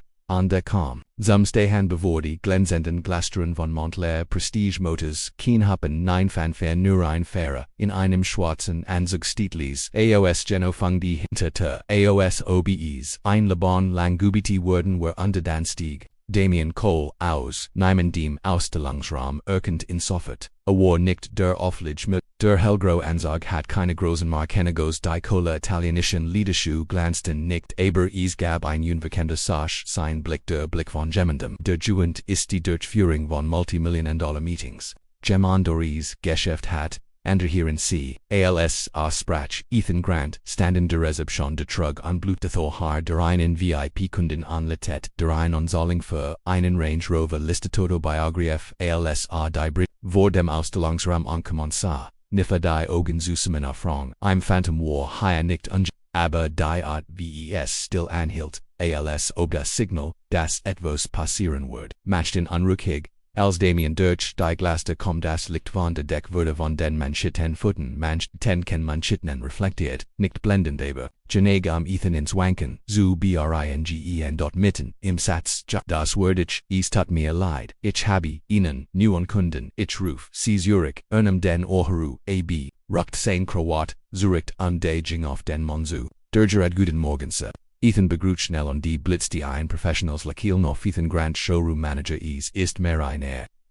[SPEAKER 1] kam, zum Stehen bevor die glänzenden Glastüren von Montelaire Prestige Motors, kein Happen, nein Fanfare nur ein Fahrer, in einem schwarzen Anzug Stietlis, AOS Genofang die hinter AOS OBEs, ein Laban lang Gubiti wurden were unter den Stieg. Damien Cole aus niemand dem Ausstellungsraum erkennt insofort, war nicht der Auflage mit der Hellgrau Anzug hat keine großen Markenegos die Cola italienischen Liederschuh glanzten nicht, aber es gab ein unverkennter Sasch, sein Blick der Blick von jemandem, der Juend ist die Durchführung von Multimillion-Dollar Meetings. Gemandories Geschäft hat, Anderhieren C. ALS Sprach, Ethan Grant, standen der Reception der Trug an Blutethor Haar der einen VIP-Kunden anletet, der ein Anzahlung für einen Range Rover Listetoto Biograph ALS die Brit, vor dem Ausstellungsraum ankommen sah, niffa die Augen zusammen affrong, im Phantom war higher nicht aber die Art VES still anhielt, ALS ob das Signal, das etwas passieren wird, matchten anrückig, als Damien durch die Glaste kommt das Licht von der Deck wurde von den Manschitten Futten Manschitten ken Manschitten reflektiert, nicht blendend aber. Genege am Ethan ins Wanken, zu bringen dort mitten, im Satz, das Wort ich tut mir leid, ich habe ihnen, neuen Kunden, ich ruf, sie Zurich, den Oheru, ab, ruckt sein Krawat, Zurich an de Jing auf den Monzu, Durgerat guten Morgense. Ethan begrüßt schnell und die Blitz die ein Professionals Lakil noch Ethan Grant Showroom Manager ist mehr ein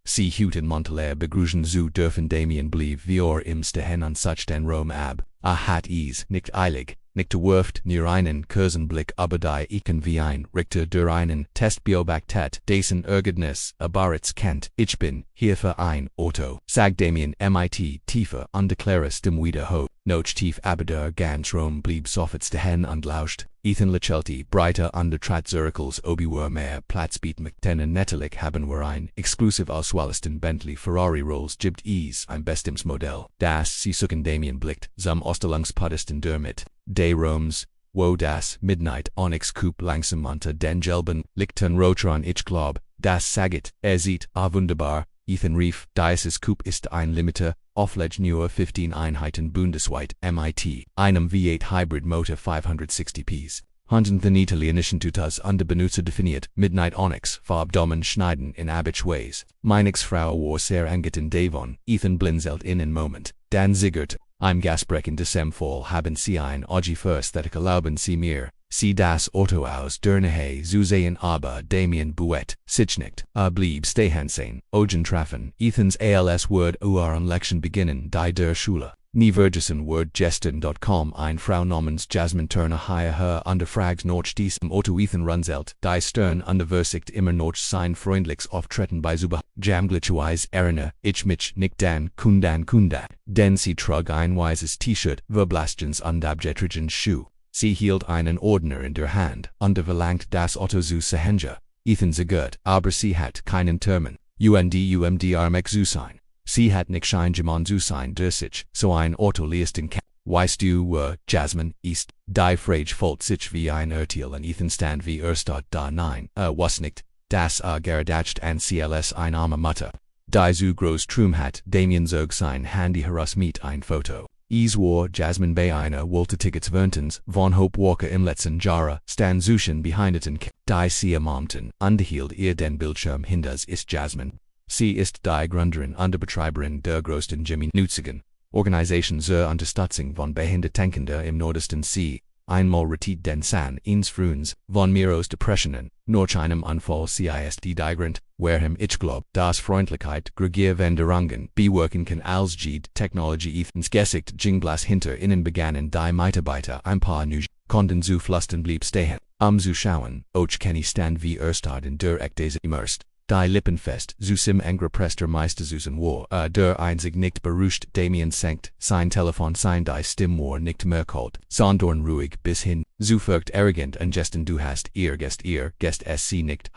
[SPEAKER 1] Sie Huten Montelaire begrüßen zu dürfen Damien blieb wie im Stehen an such den Rom ab, hat nicht eilig, nicht werft nur einen Kursenblick aber die Eken wie ein Richter durch einen Test beobachtet, dessen Ergebnis bereits kennt, ich bin hier für ein Auto, sagt Damien mit tiefer undeklärer Stimme wieder hoch, noch tief aber der ganz Rom blieb sofort stehen und lauscht. Ethan Lachelty, breiter under Trat Zirkels obi mehr Platz bieten McTennen Nettelig haben wir ein exclusive auswahlesten Bentley Ferrari Rolls gibt ein bestimmtes Modell, das sie suchen Damien blickt, zum Osterlungspodesten mit, de Roms, wo das Midnight Onyx Coupe langsam unter den gelben Lichten Rotron ich glaub, das saget, sieht, wunderbar, Ethan rief, dieses Coupe ist ein Limiter, Offledge nur 15 Einheiten bundesweit, mit, einem V8 Hybrid Motor 560 PS. Hunten den italienischen Tutas under Benutzer definiert, Midnight Onyx, Farbdomen schneiden in Abich Ways. Meinix Frau war sehr angetan davon, Ethan blinzelt in Moment, Dan Ziggert, im Gasbrechen dem Fall haben sie ein Ogi Ästhetik erlauben sie mir, sie das Autohaus Dernihe Zusehen aber Damien Buet, Sichnicht, blieb Stehansen, Ogen Traffen, Ethans als Word an Lection beginnen die der Schule. Nievergessen Word Gesten.com ein Frau namens Jasmine Turner hire her under Frags noch diesem Auto Ethan Runzelt, die Stern under Versicht immer noch sein freundliches Auftreten bei Zuba, Jamglitchwise Erina, ich mich nicht dan Kunda, denn sie trug ein weises T-Shirt, Verblastgens und Abgetrigen Schuh. Sie hielt einen Ordner in der Hand, und verlangt das Auto zu sehen. Ethan zagert, aber sie hat keinen Termin, umdrmec zu sein. Sie hat nicht schein jemand zu sein der sich so ein Auto leisten kann. Weißt du, Jasmine, ist, die Frage folgt sich wie ein Urteil an Ethan stand wie Stadt da nein, was nicht, das gerdacht an CLS ein arme Mutter. Die zu groß Trum hat, Damien zog sein Handy heraus mit ein Foto. War Jasmine bei einer wollte Tickets Verntens, von Hope Walker im letzten Jahre, stand Zuschen behindeten die sie ermannten, underhielt ihr den Bildschirm hinders ist Jasmine. Sie ist die Gründerin und Betreiberin der größten gemeinnützigen Organisation zur Unterstützung von Behindertenkender im Nordosten See, einmal retit den San ins Fruns, von Miros Depressionen, noch einem Anfall sie ist die Grund, werhem ich glaub, das Freundlichkeit Gregierwenderungen bewirken kann als Jede Technology Ethans Gesicht Jingblas hinter innen begannen die Mitarbeiter ein paar Nuge, konnten zu Flusten blieb stehen, zu schauen, och Kenny stand wie Stad in der Ekdese immersed. Die Lippenfest, Zusim Engeprester Meisterzusen war, der einzig nicht beruhigt Damien senkt, sein Telefon sein die Stimme war nicht mehr kalt, sondern ruhig bis hin, zufügt arrogant und gesten du hast ihr Gest es sie nicht,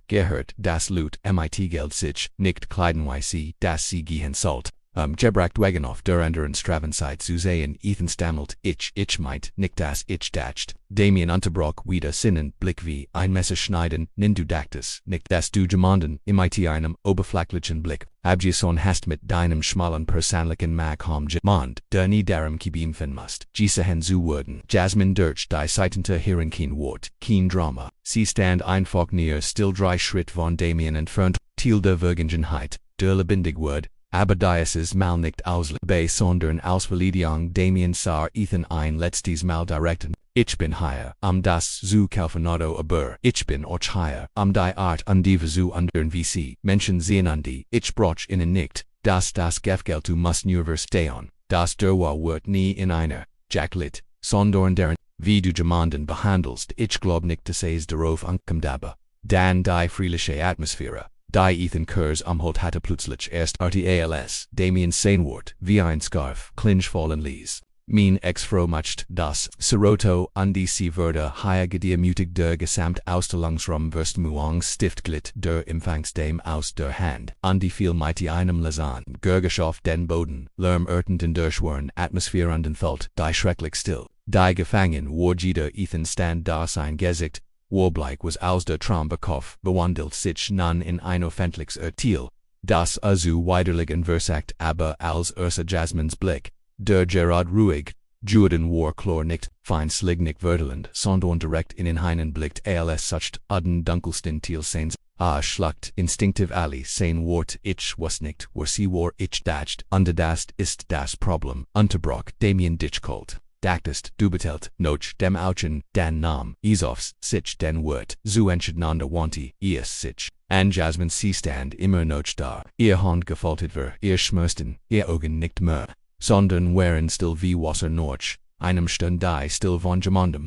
[SPEAKER 1] gehört, das Lut, mit Geld sich, nicht kleiden sie, das sie gehen sollt. Gebracht wegen auf der anderen Stravenzeit zu sehen, Ethan stammelt, ich meint, nicht das ich dacht. Damien unterbrach wieder sinnend Blick wie ein Messer schneiden, nimm du dachtes, nicht dass du jemanden, mit einem oberflächlichen Blick, abgeson hast mit deinem schmalen persönlichen Mag ham jemand, der nie darum gebeamen musst, gesehen zu werden. Jasmine durch die Seitente hören kein Wort, kein Drama, sie stand einfach näher still 3 Schritt von Damien entfernt, Thiel der Vergangenheit, der lebendig Word, aber dieses Mal nicht bei sondern als Verledigung Damien sah Ethan ein letztes Mal direkten. Ich bin hier, das zu kaufen Auto aber ich bin auch hier, die Art und die zu anderen VC. Menschen sehen an die, ich brauch ihnen nicht, das Gefgeld du musst nur verstehen, das Derwa wird nie in einer, Jacklit, sondern deren, wie du jemanden behandelst, ich glaub nicht dass es darauf ankommt aber, dann die friedliche Atmosphäre. Die Ethan Kurz Holt hatte plötzlich erst RTALS, Damien Seinwort, wie ein Scarf, Klinchfallen ließ. Mein Ex-Frau macht das, Seroto und die sie wurde hier gedemütigt der Gesamtausstellungsraum wirst muang stiftglit der Empfangsdame aus der Hand, und die viel mit einem Lasan, Gurgerschaft den Boden, lärmörtend in der schweren Atmosphäre und den Feld, die schrecklich still. Die Gefangen war jeder Ethan stand da sein Gesicht, Warbleich was aus der Trambekopf bewandelt sich nun in ein offentliches Urteil, das zu widerlegen versagt aber als Jasmins Blick, der Gerard ruhig, Jordan war klar nicht, fein slignig verdelend, sondern direkt in einen blickt als sucht den dunkelsten Teil seins, schluckt instinktiv alle sein Wort ich was nicht, war sie war ich dacht, und das ist das Problem, unterbrach Damien Ditchcolt. Dachtest, du betelt, noch dem Auchen, den Nam, Isofs, sich den Wort, zu entscheidender Wanti, sich, an Jasmin sie stand immer noch da, ihr Hand gefaltet war, ihr schmösten, ihr Augen nicht mehr, sondern waren still wie Wasser noch, einem Stund die still von jemandem,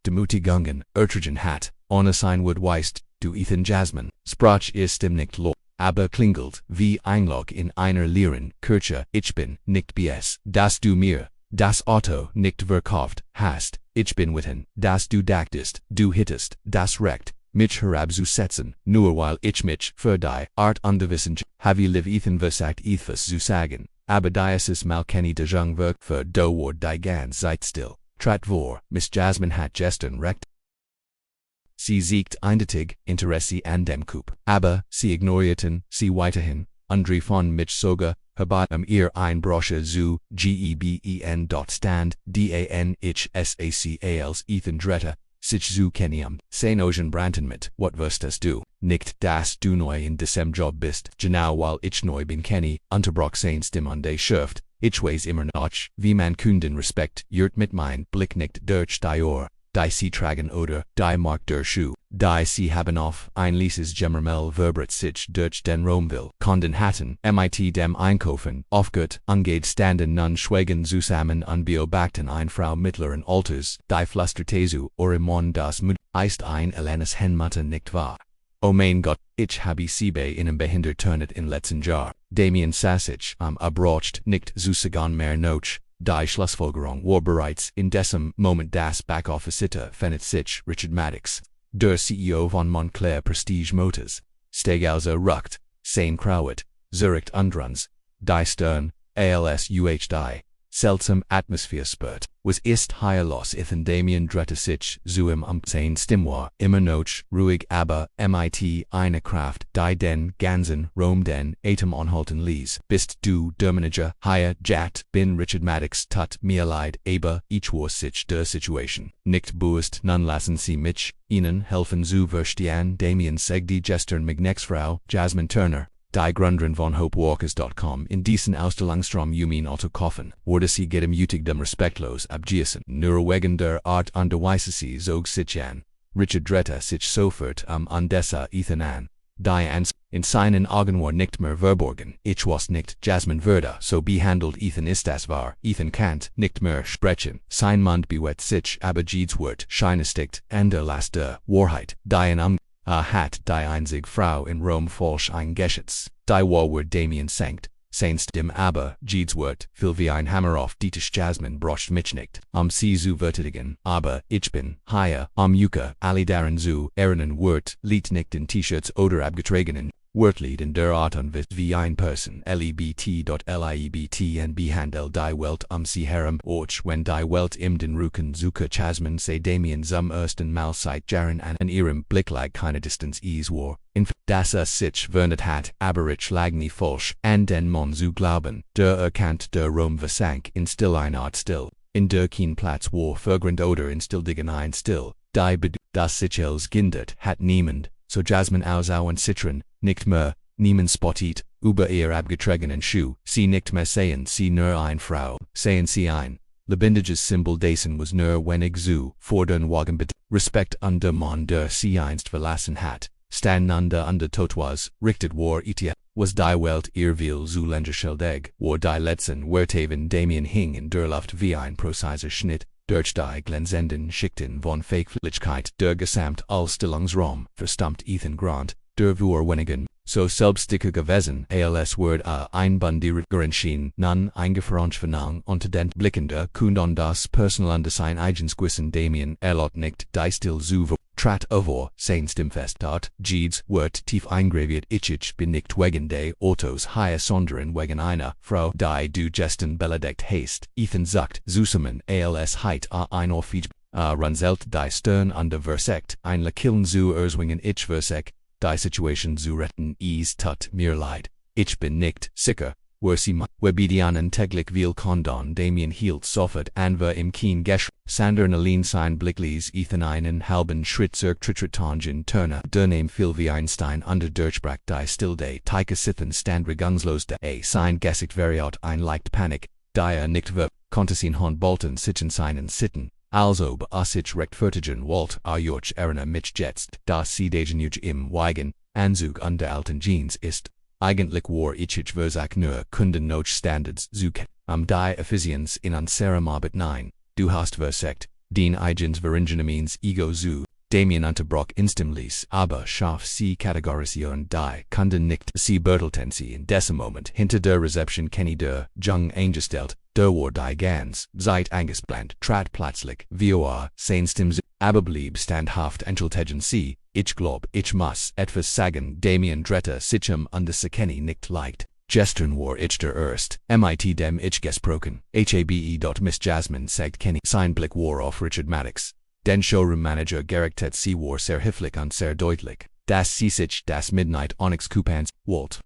[SPEAKER 1] Demutigungen, Ertragen hat, ohne sein Wort weist, du Ethan Jasmin, sprach ihr Stimm nicht lo, aber klingelt, wie Einlog in einer leeren Kirche, ich bin, nicht BS, dass du mir, das Auto nicht verkauft hast, ich bin witten, dass du dachtest, du hittest, das Recht, mich herabzusetzen, nur weil ich mich für die Art underwissen habe live Ethan versagt etwas zu sagen, aber dieses mal kenny de jung werk für do ward die ganz Zeit still, trat vor, Miss Jasmin hat gestern recht. Sie siegt eindeutig Interesse an dem Coup, aber sie ignorierten sie weiterhin, Andre von mich sogar, herbei ihr ein Brosche zu geben stand, dan ich sacals Ethan Dretta, sich zu kenium, sein Ocean Branton mit, what wirst du, nicht dass du neu in diesem Job bist, genau weil ich neu bin kenny, unterbrach sein Stimmende schürft, ich weiß immer noch, wie man Kunden Respekt, jurt mit mein Blick nicht durch die Ohr, die sie tragen oder, die mag der Schuh, die sie haben auf, ein lieses Gemmermel verbret sich durch den Romville, Konden hatten, mit dem Einkaufen, aufgut, angeht standen nun schweigen zusammen und beobachten ein Frau mittleren Alters, die flüsterte zu, Orimon das Mut, ist ein Elenes Henmutter nicht wahr. Oh mein Gott, ich habe sie bei ihnen behindert turnet in letzten Jahr, Damien Sassich, abraucht nicht zu sagen mehr noch. Die Schlussfolgerung war bereits in diesem Moment das Backoffice-Sitter findet sich Richard Maddox, der CEO von Montclair Prestige Motors, steg also ruckt, sein Crowet, Zurich Undruns, die Stern, als die seltsam Atmosphere spürt, was ist hier los Ethan Damien drehte sich zu ihm sein Stimmwar, immer noch, ruhig aber, mit eine Kraft, die den ganzen Rom den Atem anhalten ließ, bist du der Manager, hier, Jat, bin Richard Maddox tut mir leid, aber, ich war sich der Situation, nicht bewusst, nun lassen sie mich, ihnen helfen zu verstehen, Damien segdi gestern Frau, Jasmine Turner, die Gründern von HopeWalkers.com in diesen Ausstellungsraum Auto kaufen, wurde sie gedemütigdem respektlos abgewiesen, nur wegen der Art und Weise sie zog sich an. Richard drehte sich sofort an dessa Ethan an, die in seinen Augen war nicht mehr verborgen, ich was nicht, Jasmine würde so behandelt Ethan ist das wahr, Ethan kannt nicht mehr sprechen, sein Mund bewegt sich aber jedes Wort scheinestickt, an der Last der Wahrheit, die in hat die einzige Frau in Rom falsch eingeschätzt, die Wort Damien senkt, seinst dem aber, jedes Wort, viel wie ein Hammer auf Dietrich Jasmin brocht mich nicht, sie zu verteidigen, aber, ich bin, hier, Yuka, alle darin zu, erinnern Wort, liegt nicht in T-Shirts oder abgetragenen, Wörtlied in der Art und Weise wie ein Person, liebt.liebt behandelt die Welt sie herum, och wenn die Welt im den Rücken suche Jasmin sei Damien zum ersten Mal seit Jahren an ihrem Blick lag keine Distanz war, in dass sich vernet hat, aber ich lag nie falsch, an den Mann zu glauben, der erkannt der Rom versank in still eine Art still, in der kein Platz war vergrund oder in stilldigen ein still, die bedu, das sich els gindert hat niemand, so Jasmin aus und Citron, nicht mehr, niemand spottet, über ihr abgetragenen Schuh, sie nicht mehr sehen sie nur ein Frau, sehen sie ein, lebendiges Symbol dessen was nur wenig zu, fordern wagen Respekt an der Mann der sie einst verlassen hat, staneinander an der Tot was, richtet war was die Welt ihr will zu länderschildig, war die letzten Werthaven Damien hing in der Luft wie ein präziser Schnitt, durch die glänzenden Schichten von Fakeflichkeit der Gesamtausstellungsraum, verstammt Ethan Grant, der war wenigen, so selbstsicher gewesen, als Word einbandiger schien, nun eingefroren unter den blickender Kund on das Personal sein eigens Gewissen Damien nicht, die still zu trat over, sein Stimmfest dort, jedes Wort tief eingraviert ich bin nicht wegen de Autos hier sondern wegen einer Frau, die du gestern beleidigt hast, Ethan sagt, zusammen als heit ein Orphic, Runzelt die Stern under Versekt, ein Lakillen zu Erzwingen ich Versek, die Situation zu retten tut mir leid. Ich bin nicht sicher, wo sie Webedianen täglich viel Kondon Damien hielt soffert anver im Kien Gesch, Sander Nalin sein Blicklies Ethan einen halben Schritt zurücktrittrangen Turner, der Name viel wie Einstein under Durchbrach die Stilde, Teike Sithen stand regungslos de sein Gesicht variot ein leicht Panik, die nicht ver, Kontesin hon Bolton sichen seinen Sitten. Also beassich rechtfertigen Walt Jorch Erna mich jetzt, das sie degenuge im Wagen, Anzug under alten Jeans ist. Eigentlich war ich versach nur Kunden noch Standards zuke, die Effizienz in unserem Arbeit nein, du hast versekt, den eigens Veringenemens ego zu, Damien unterbroch instimlis, aber scharf sie Kategorisation die Kunden nicht sie bertelten sie in diesem Moment hinter der Reception Kenny der Jung eingestellt, der war die ganz Zeit eingesplant, trat plötzlich, VOA, sein Stimme, aber blieb standhaft entschuldigen sie, ich glaub, ich muss etwas sagen, Damien drehte sich und das Kenny nicht leicht. Gestern war ich der Erst, mit dem ich gesprochen, habe. Miss Jasmine sagt Kenny, sein Blick war auf Richard Maddox. Den Showroom-Manager gerichtet sie war sehr höflich und sehr deutlich. Das sie sich das Midnight Onyx Coupons, Walt,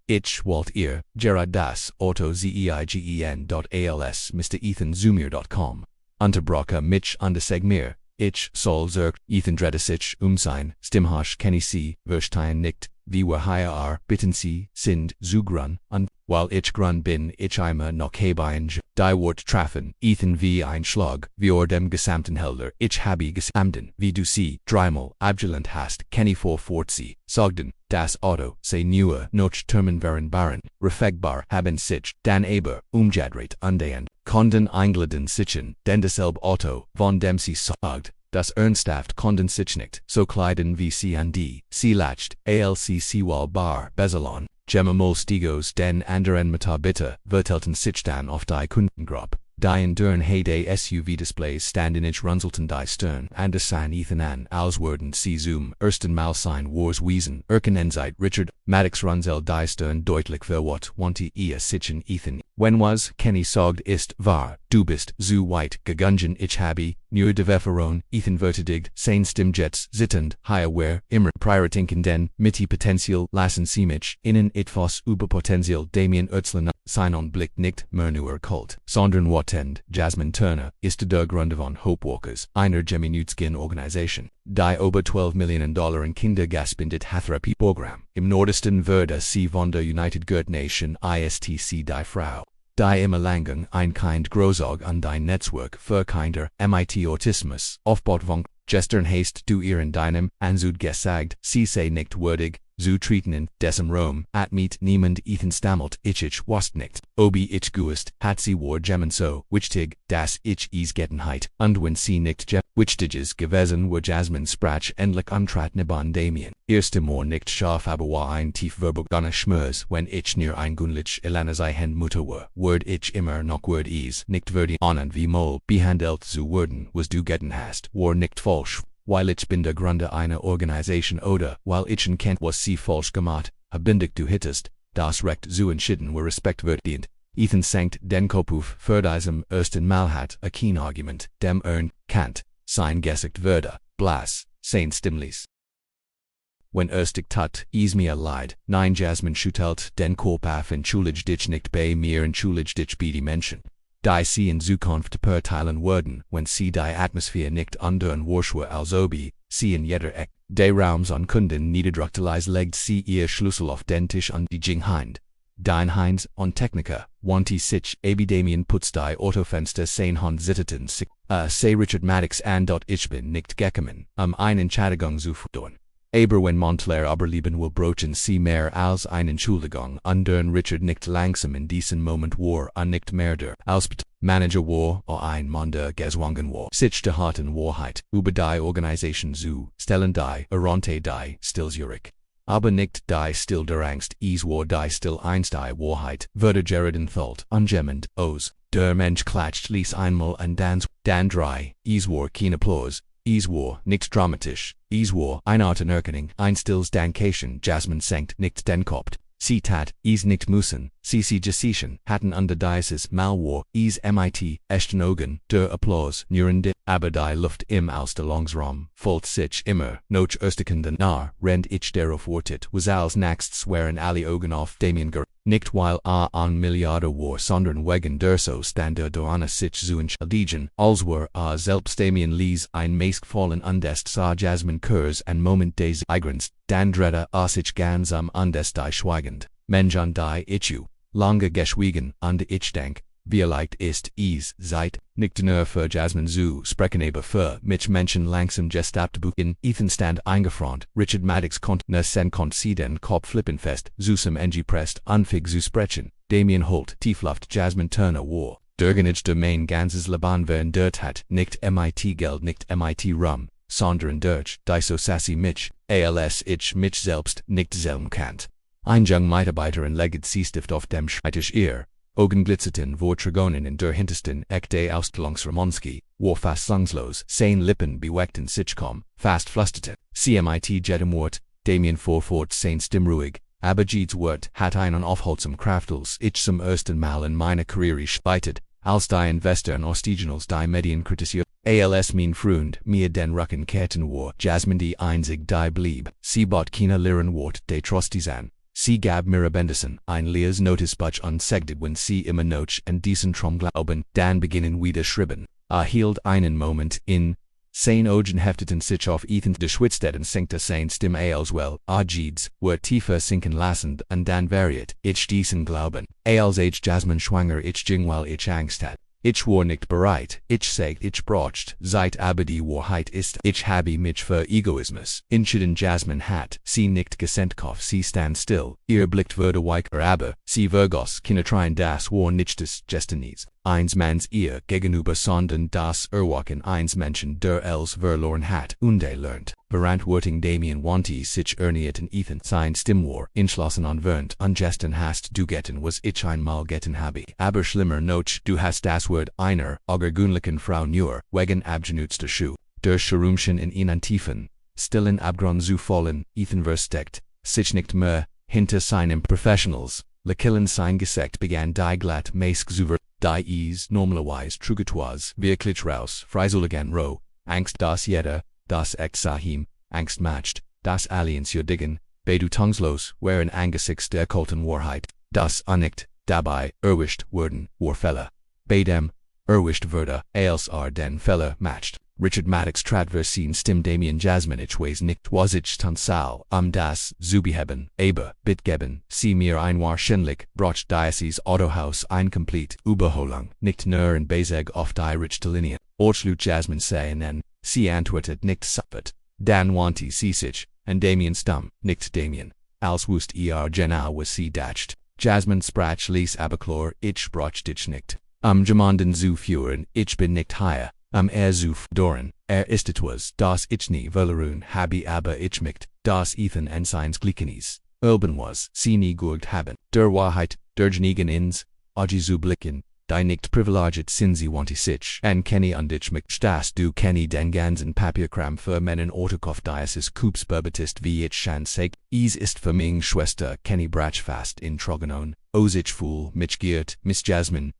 [SPEAKER 1] ihr, Gerard das Auto zeigen.als Mr. Ethan Zoomer.com. Unterbroche mich und Segmir, ich soll Ethan drehte sich sein, Stimmhash Kenny sie, verstehen nicht, wie wir hier bitten sie, sind, zu grun, und, weil ich grun bin, ich immer noch hebein, die Wort treffen, Ethan wie ein Schlag, wie dem gesamten Helder, ich habe gesamten, wie du sie, dreimal, abgelehnt hast, Kenny fort sie, sagten, das Auto, sei nur, noch Termen wären Baren, refegbar haben sich, dann aber, umgedreht und Konden eingeladen sichen, denn dasselbe Auto, von dem sie sagt, das ernsthaft Konden sich nicht, so kleiden wie sie an die, sie lacht, alcc wal bar, Bezelon, Gemma Stigos den anderen Metabitte, vertelten sich dann auf die Kundengruppe, die in deren Heyday SUV-Displays standen ich runzelten die Stern, and san Ethan an, auswurden sie zum ersten Mal sein Wars wiesen, Erkenenzeit Richard, Maddox runzel die Stern deutlich verwat, wanti ihr sichen Ethan, when was, Kenny sagt ist, war, du bist, zu weit, gegangen ich habe, nur de Verferon, Ethan verteidigt, sein Stimmjets, zittend, higher immer, prioritinken den, miti potential, lassen sie mich, innen etwas überpotenzial, Damien Özlin, sein Blick nicht, mehr nur kalt, sondern watend, Jasmine Turner, ist der Grund von Hopewalkers, einer gemeinnützigen Organisation, die über $12 Millionen in Kindergasbindet Therapieprogramm, im Nordesten würde sie von der United Good Nation ISTC die Frau. Die immer Langung ein Kind Großog an dein Netzwerk für Kinder, mit Autismus, aufbaut von, gestern hast du ihren deinem, Ansud gesagt, sie sei nicht würdig, zu treten in dessen Rom, mit niemand Ethan stammelt, ich was nicht, obi ich gewusst, hat sie war gemmen so, wichtig, dass ich Gettenheit, und wenn sie nicht wichtiges gewesen war Jasmine sprach endlich untrat neben Damien, erste Mal nicht scharf aber war ein tiefverbogener Schmörs, wenn ich near ein Gunlich Alleinerziehende Mutter war, word ich immer noch word nicht würdig an wie mal behandelt zu werden, was du getten hast, war nicht falsch. Weil ich bin der Gründer einer Organisation oder, weil ich kennt was sie falsch gemacht, verbindig du hittest, das Recht zu entschieden wo Respekt wird dient. Ethan senkt den Kopf für diesem ersten Mal hat a kein Argument, dem Kant, sein Gesicht würde, blass, sein Stimmlis. Wenn erstig tut, mir leid, nein Jasmine schüttelt den Kopf auf entschuldigt dich nicht bei mir entschuldigt dich bei die Menschen. Die sie in Zukunft perteilen würden, wenn sie die Atmosphäre nicht anderen Warschua als obi, sie in jeder Eck, de Raums an Kunden niederdrucktelis legt sie ihr Schlüssel auf den Tisch an die Jinghind. Dein Heinz und Techniker, wanti sich, abi Damien putzt die Autofenster sein Hand zitteten sich, sei Richard Maddox an dort ich bin nicht gekommen, eine Entschädigung zu fordern. Aber wenn Montler Aberlieben will brochen sie mehr als eine Entschuldigung, dern Richard nicht langsam in diesen Moment war, nicht mehr der Manager war, ein Mann der gezwungen war, sich der harten Wahrheit, über die Organisation zu stellen die, erronte die, stillsjurig. Aber nicht die still der Angst, war die still einst die Wahrheit, würde Gerard entholt, ungemmend, der Mensch klatscht ließ einmal und dann drei, war kein Applaus. War nicht dramatisch, war eine Art Anerkennung, ein stilles Dankation, Jasmine senkt nicht den Kopf, sie tat, is nicht müssen, sie gesichen, hatten under Diocese Malwar, is mit, echten Ogen, der Applaus, Nurende, aber die Luft im Ausstellungsraum, folgt sich immer, noch österkenden nach, rend ich darauf wartet, was als nächstes wären alle Augen auf Damien ger, nicht weil an Milliardär war, sondern wegen der so Standard einer sich zu entschuldigen, als war selbst Damien ließ ein Maskfallen undest sah Jasmin Kurz ein Moment des Eigrens, dann drehte sich ganz undest die schweigend, Menjan die Ichu, lange geschwiegen, und ich denk, vielleicht ist es Zeit, nicht nur für Jasmin zu sprechen aber für mich Menschen langsam Gestabtebuch in Ethan stand eingefront, Richard Maddox konnte ne sen konnte sie den Kopf flippen fest, zusem NG prest, anfig zu sprechen, Damien Holt, Tiefluft Jasmin Turner war, dergenage der mein ganzes Leben während dort hat, nicht mit Geld nicht mit Rum, sondern durch, die so sassy mich, als ich mich selbst nicht selben kannt. Ein jung Mitarbeiterin legget Seestift auf dem Schreibtisch ihr, Augen glitzerten vor Trigonen in der hintersten Eck der Ausstellungsramonski, war fast sangslos, seine Lippen beweckten sich kaum, fast flüsterten, CMIT jedem Damien fuhr fort sein stimmruhig, aber jedes Wort hat einen aufholsam Kraftels ich zum ersten Mal in meiner Karriere speitet, als die Investor und Ostigenals die Medien kritisiert, als mein Freund mir den Rücken kehrten war, Jasmin die einzig die blieb, sie bot keine leeren Wort de Trostisan. Sie gab mir Bendison ein leeres Notizbuch und sagte, wenn sie immer noch an diesen Traum glauben, dann beginnen wieder schreiben. Hielt einen Moment in, sein Augen hefteten sich auf Ethan de Schwitzstetten senkte sein Stimme als well, jedes, war tiefer sinken lassend und dann variiert, ich diesen Glauben, als ich Jasmin schwanger ich ging weil ich Angst hat. Ich war nicht bereit, ich sagt ich braucht, seit aber die Wahrheit ist, ich habe mich für Egoismus entschieden Jasmin hat, sie nicht Gesentkopf sie stand still, ihr Blick wurde weicher aber, sie vergoss Kindertrein das war nicht des Gestinies, eins Manns ihr gegenüber sondern das Erwachen eins Menschen der els verloren hat, lernt, verantwortung Damien wanti sich ernieten Ethan sein Stimme war, entschlossen anwöhnt, ungesten hast du getten was ich einmal getten habe, aber schlimmer noch, du hast das Wort einer, augergünlichen Frau nur, wegen abgenutzter Schuh, der Scherumchen in ihnen tiefen, stillen Abgrund zu fallen, Ethan versteckt, sich nicht mehr, hinter seinem Professionals, Lekillen sein Gesicht begann die glatt Mask zu die is normalerweise trugetois, wirklich raus, freisuligan ro, Angst das jeder, das Exahim, Angst matcht, das Aliens diggen, bedutungslos, wären angesichts der kalten Wahrheit, das nicht, dabei, erwischt wurden, Warfälle. Bedem, erwischt würde, als den Fälle matcht. Richard Maddox Tradversien Stim Damien Jasmin ich weiß nicht was ich tansal, das, Zubiheben, aber, Bitgeben, sie mir einwahrscheinlich, Broch Diocese Autohaus incomplete, Überholung, nicht nur in Bezeg auf die Richtlinie, Ortslut Jasmin seinen, sie antwortet nicht suppet, dann wanti sie sich, und Damien stumm, nicht Damien, als wust genau was sie dacht, Jasmin sprach ließ aberklor, ich brauch dich nicht, jemanden zu führen, ich bin nicht hier. Zu doren, ist etwas, das ich nie verloren habe aber ich nicht, das Ethan und seins Gleichnis, Urban was, sie nie gehört haben, der Wahrheit, der Genigen ins, zu blicken, die nicht privilegiert sind sie wanti sich, und kenny und ich mich, dass du kenny den ganzen Papierkram für meinen Autokauf Diocese Coops berbetist wie ich schon sag, ist für meine Schwester kenny brachfast in Troganon, ich fool, mich giert, Miss Jasmin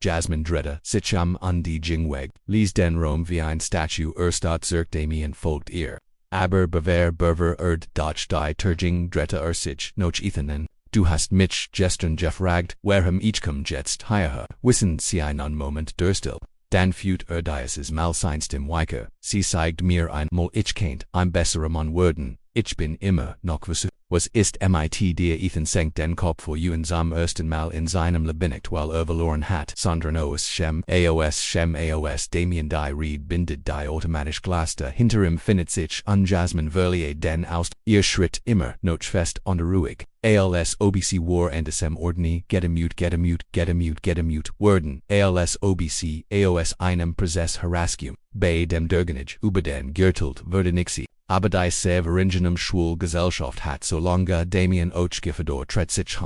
[SPEAKER 1] Dredder, sich an die Jingweg, ließ den Rom wie ein Statue erstat zirk Damien folgt ihr. Aber bewer berver dodge die Turging Dretta sich, noch Ethanen, du hast mich gestern gefragt, warum ich jetzt hierher, wissen sie einen Moment still. Dann führt Diocese mal sein Stimme weicher, sie zeigt mir einmal ich kennt, ein besserer Mann werden, ich bin immer noch was ist mit der Ethan senkt den Kopf vor Ewan zum ersten Mal in seinem Leben nicht weil verloren hat, sondern aos Damien die Reed bindet die automatisch Glaste hinter ihm findet sich an Jasmin verliert den aus, ihr Schritt immer noch fest und ruhig, als obc war endesem ordni, get a mute werden, als obc aos einem Prozess herausgum, bei dem Dergenage über den Gürtelt würde nixi. Aber die Severingenum Schulgesellschaft hat so lange Damien Ochgifador tret sich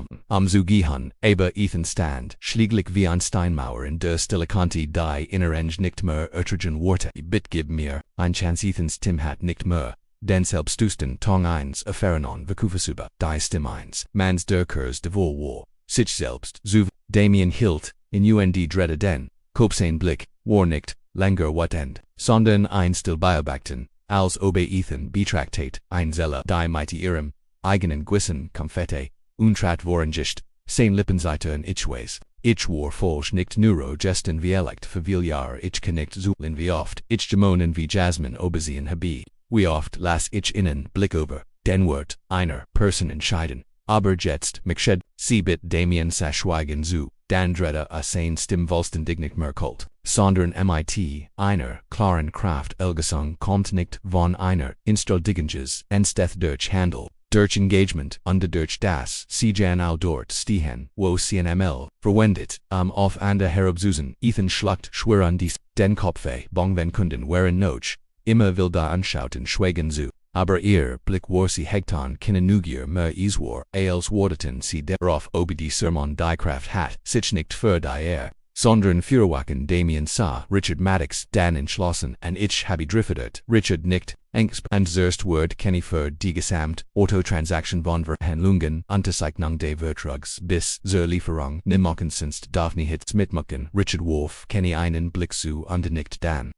[SPEAKER 1] Zugihan, aber Ethan stand, schlieglich wie ein Steinmauer in der Stillekanti die Innerenge nicht mehr ertragen Worte. Bitte gib mir, ein Chance Ethans Tim hat nicht mehr, den selbstusten Tong eins Erfahrenen Verkufersuber, die Stimme eins, mans der Kurs de Vol war, sich selbst, zu Damien hielt, in und dredde den, Kopsein Blick, war nicht, länger wat end, sondern ein still Biobachten, als obe Ethan betraktate, ein Zeller, die mighty ihrem, eigenen Gwissen, Konfette, untrat vorengicht, sein Lippenseite und Ichways. Ich war falsch nicht neuro gesten wie elect verviljar ich nicht zulin wie oft, ich gemonen wie Jasmin obesien habe, wie oft las ich innen Blick over, den Wort, einer Person entscheiden, aber jetzt, mcshed, siebit Damien Saschweigen zu, dan dredde a sein Stim Volsten dignicht merkult, sondern mit, einer, klaren Kraft Elgesung kommt nicht von einer, Instrodigenges, ensteth durch Handel. Durch Engagement, under durch das, Sijan au dort stehen, wo CNML, verwendet, auf ande herabzusen, Ethan schluckt, schwören dies, den Kopfe, bongven kunden waren noch, immer will da anschauten schweigen zu, aber ihr Blick war sie hegtan kinnenugier me iswar, als wardeten sie darauf obe die Sermon die Kraft hat, sich nicht für die sondern Führerwachen Damien sah, Richard Maddox, Dan entschlossen, und ich habe driftet, Richard nicht, Engst and zuerst Word Kenny für die Gesamt, Autotransaction von Verhandlungen, Unterzeichnung de Vertrags bis zur Lieferung, nimmchen sonst Daphne Hitz mitmachen, Richard Wolf, Kenny einen Blick zu und nicht Dan.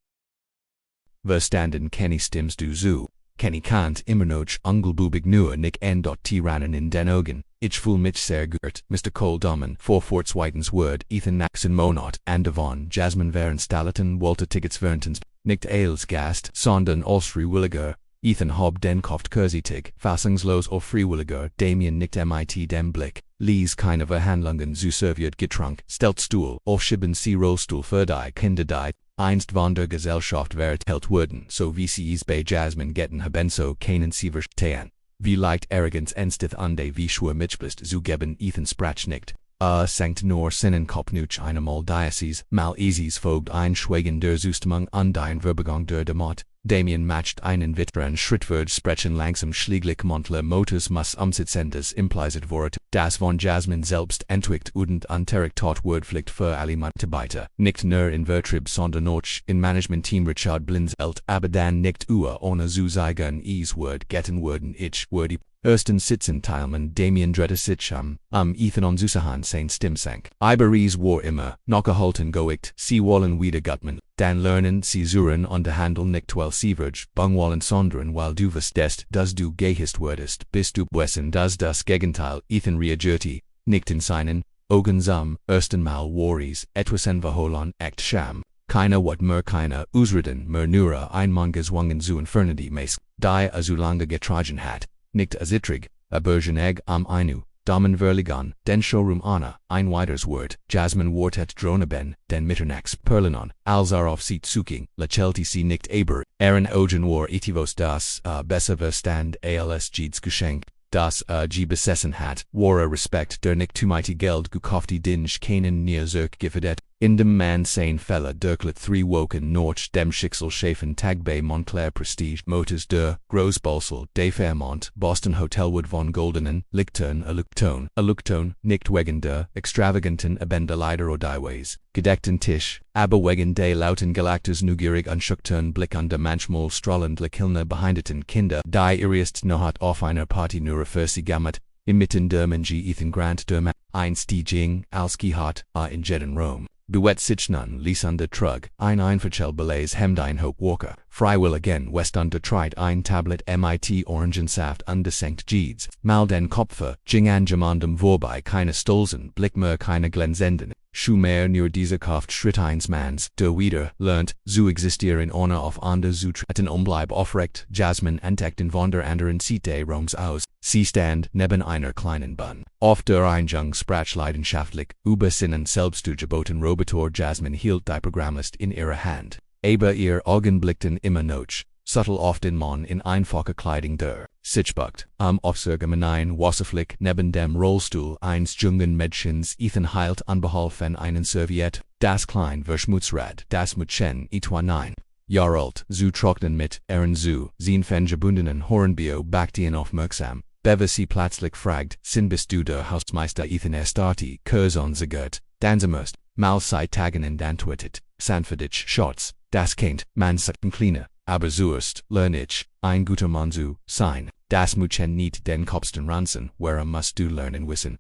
[SPEAKER 1] Verstanden Kenny stimmst du zu, Kenny kant immer noch ungelbubig nur nicht Tyrannen in den Augen, ich fühl mich sehr gut, Mr. Cole Dommen, vor Fortzweitens Word, Ethan Naxon Monat, and Devon, Jasmine Varen Stalleten, Walter Tickets Verntens, nicht als Gast, sondern als Freiwilliger, Ethan Hob den Koft Kursitig, fassungslos auf Freiwilliger, Damien nicht mit dem Blick, Lies keine Verhandlungen zu serviert getrunken, Stelzstuhl, aufschieben sie Rollstuhl für die Kinder die, einst von der Gesellschaft verteilt wurden, so wie sie es bei Jasmine getten haben so keinen sie verstehen. Wie leicht Arroganz enstith ande wie schwur mitschbist zu geben Ethan sprach nicht. Sankt nur sinnen kopnuch einmal Diocese, mal easy's Vogt ein Schweigen der Zustimung und ein Verbegang der Demot. Damien matcht einen weiteren Schritt wird sprechen langsam schläglich Montler Motus muss umsitzendes impliziert Wort, das von Jasmine selbst entwickelt und unterrichtet wird pflicht für alle Mitarbeiter. Nicht nur in Vertrieb sondern auch in Management-Team Richard Blinzelt, aber dann nicht ohne zu sagen es wird getten würden ich würde ersten Sitzen teilmen Damien dredde sich Ethan on Zusahan sein Stimmsank. Iberies war immer, noch gehalten goicht, sie wollen wieder Gutman, dann lernen sie zuren und der Handel nicht weil sie verge, bungwallen sondern weil du wusstest, dass du gehist wurdest, bist du wessen das Gegenteil, Ethan reagierte, nicht in seinen Augen ersten Mal waris, etwas verholen, echt Scham. Keiner wat mer keiner Usreden mer nura ein Mann gezwungen zu Infernity meist, die so lange getragen hat. Nicht azitrig, a Bergenegg am Einu, Damen Verligan, den Showroom Anna, ein weiters Wort, Jasmine Wortet Droneben, den Mitternachts Perlinon, Alzaroff sieht Suking, Lachelti sie nicht aber, Aaron Ogen war etivos das, besser verstand als Jeeds Geschenk, das, G besessen hat, war Respekt der nicht zu mighty Geld gekauft dinch keinen near Zirk gefedet, in dem man sein Fella derklet 3 woken noch dem Schicksal schaffen Tag bei Montclair Prestige Motors der Großbolsel de Fairmont Boston Hotelwood von Goldenen Lichtern a Lukton, nicht wegen der extravaganten Abendeleider oder Highways, gedeckten Tisch, aber wegen de lauten Galactus neugierig anschuckten Blick an der manchmal strahlend lekilne behindeten Kinder, die iriest nohat auf einer Party nur für sie gammet, inmitten der Menji Ethan Grant der einst die Jing, als hat, in Jeden Rome. Bewet sich nun ließ an der Trug, ein Einverchel Belays hemd ein Hope Walker, freiwilligen West untertreit ein Tablet mit Orangensaft under St. Jeeds, mal den Kopfe, Jing an Jamandum vorbei keine Stolzen, Blick mehr keine Glänzenden, Schumer nur dieser Kraft Schritt eins Mans, der wieder lernt, zu existieren ohne auf andere zu treten bleib aufrecht, Jasmine entdeckten von der anderen Seite Roms aus, sie stand neben einer kleinen Bun. Auf der Einjung sprach leidenschaftlich, über seinen selbstgeboten Roboter Jasmine hielt die Programmlist in ihrer Hand. Aber ihr Augen blickten immer noch, subtle auf den Mann in einfacher Kleidung der Sichbucht, Aufzügemenein Wasserflick neben dem Rollstuhl eines jungen Mädchens Ethan heilt anbehalfen einen Serviette, das klein Verschmutzrad, das Mädchen etwa 9 Jahre alt, zu trocknen mit Ehren zu, sehen gebundenen Hornbio Baktien aufmerksam, bevor sie plötzlich fragt, bist du der Hausmeister Ethan Estati, Curzon Zagert, Danzamust, mal seit Tagen in Dantwittet, Sanfordich Shots, das Kind, man sagten kleine, aber zuerst lern ich, ein guter Mann zu sein. Das Muchen nicht den Kopfsten ranzen, where musst du lernen wissen.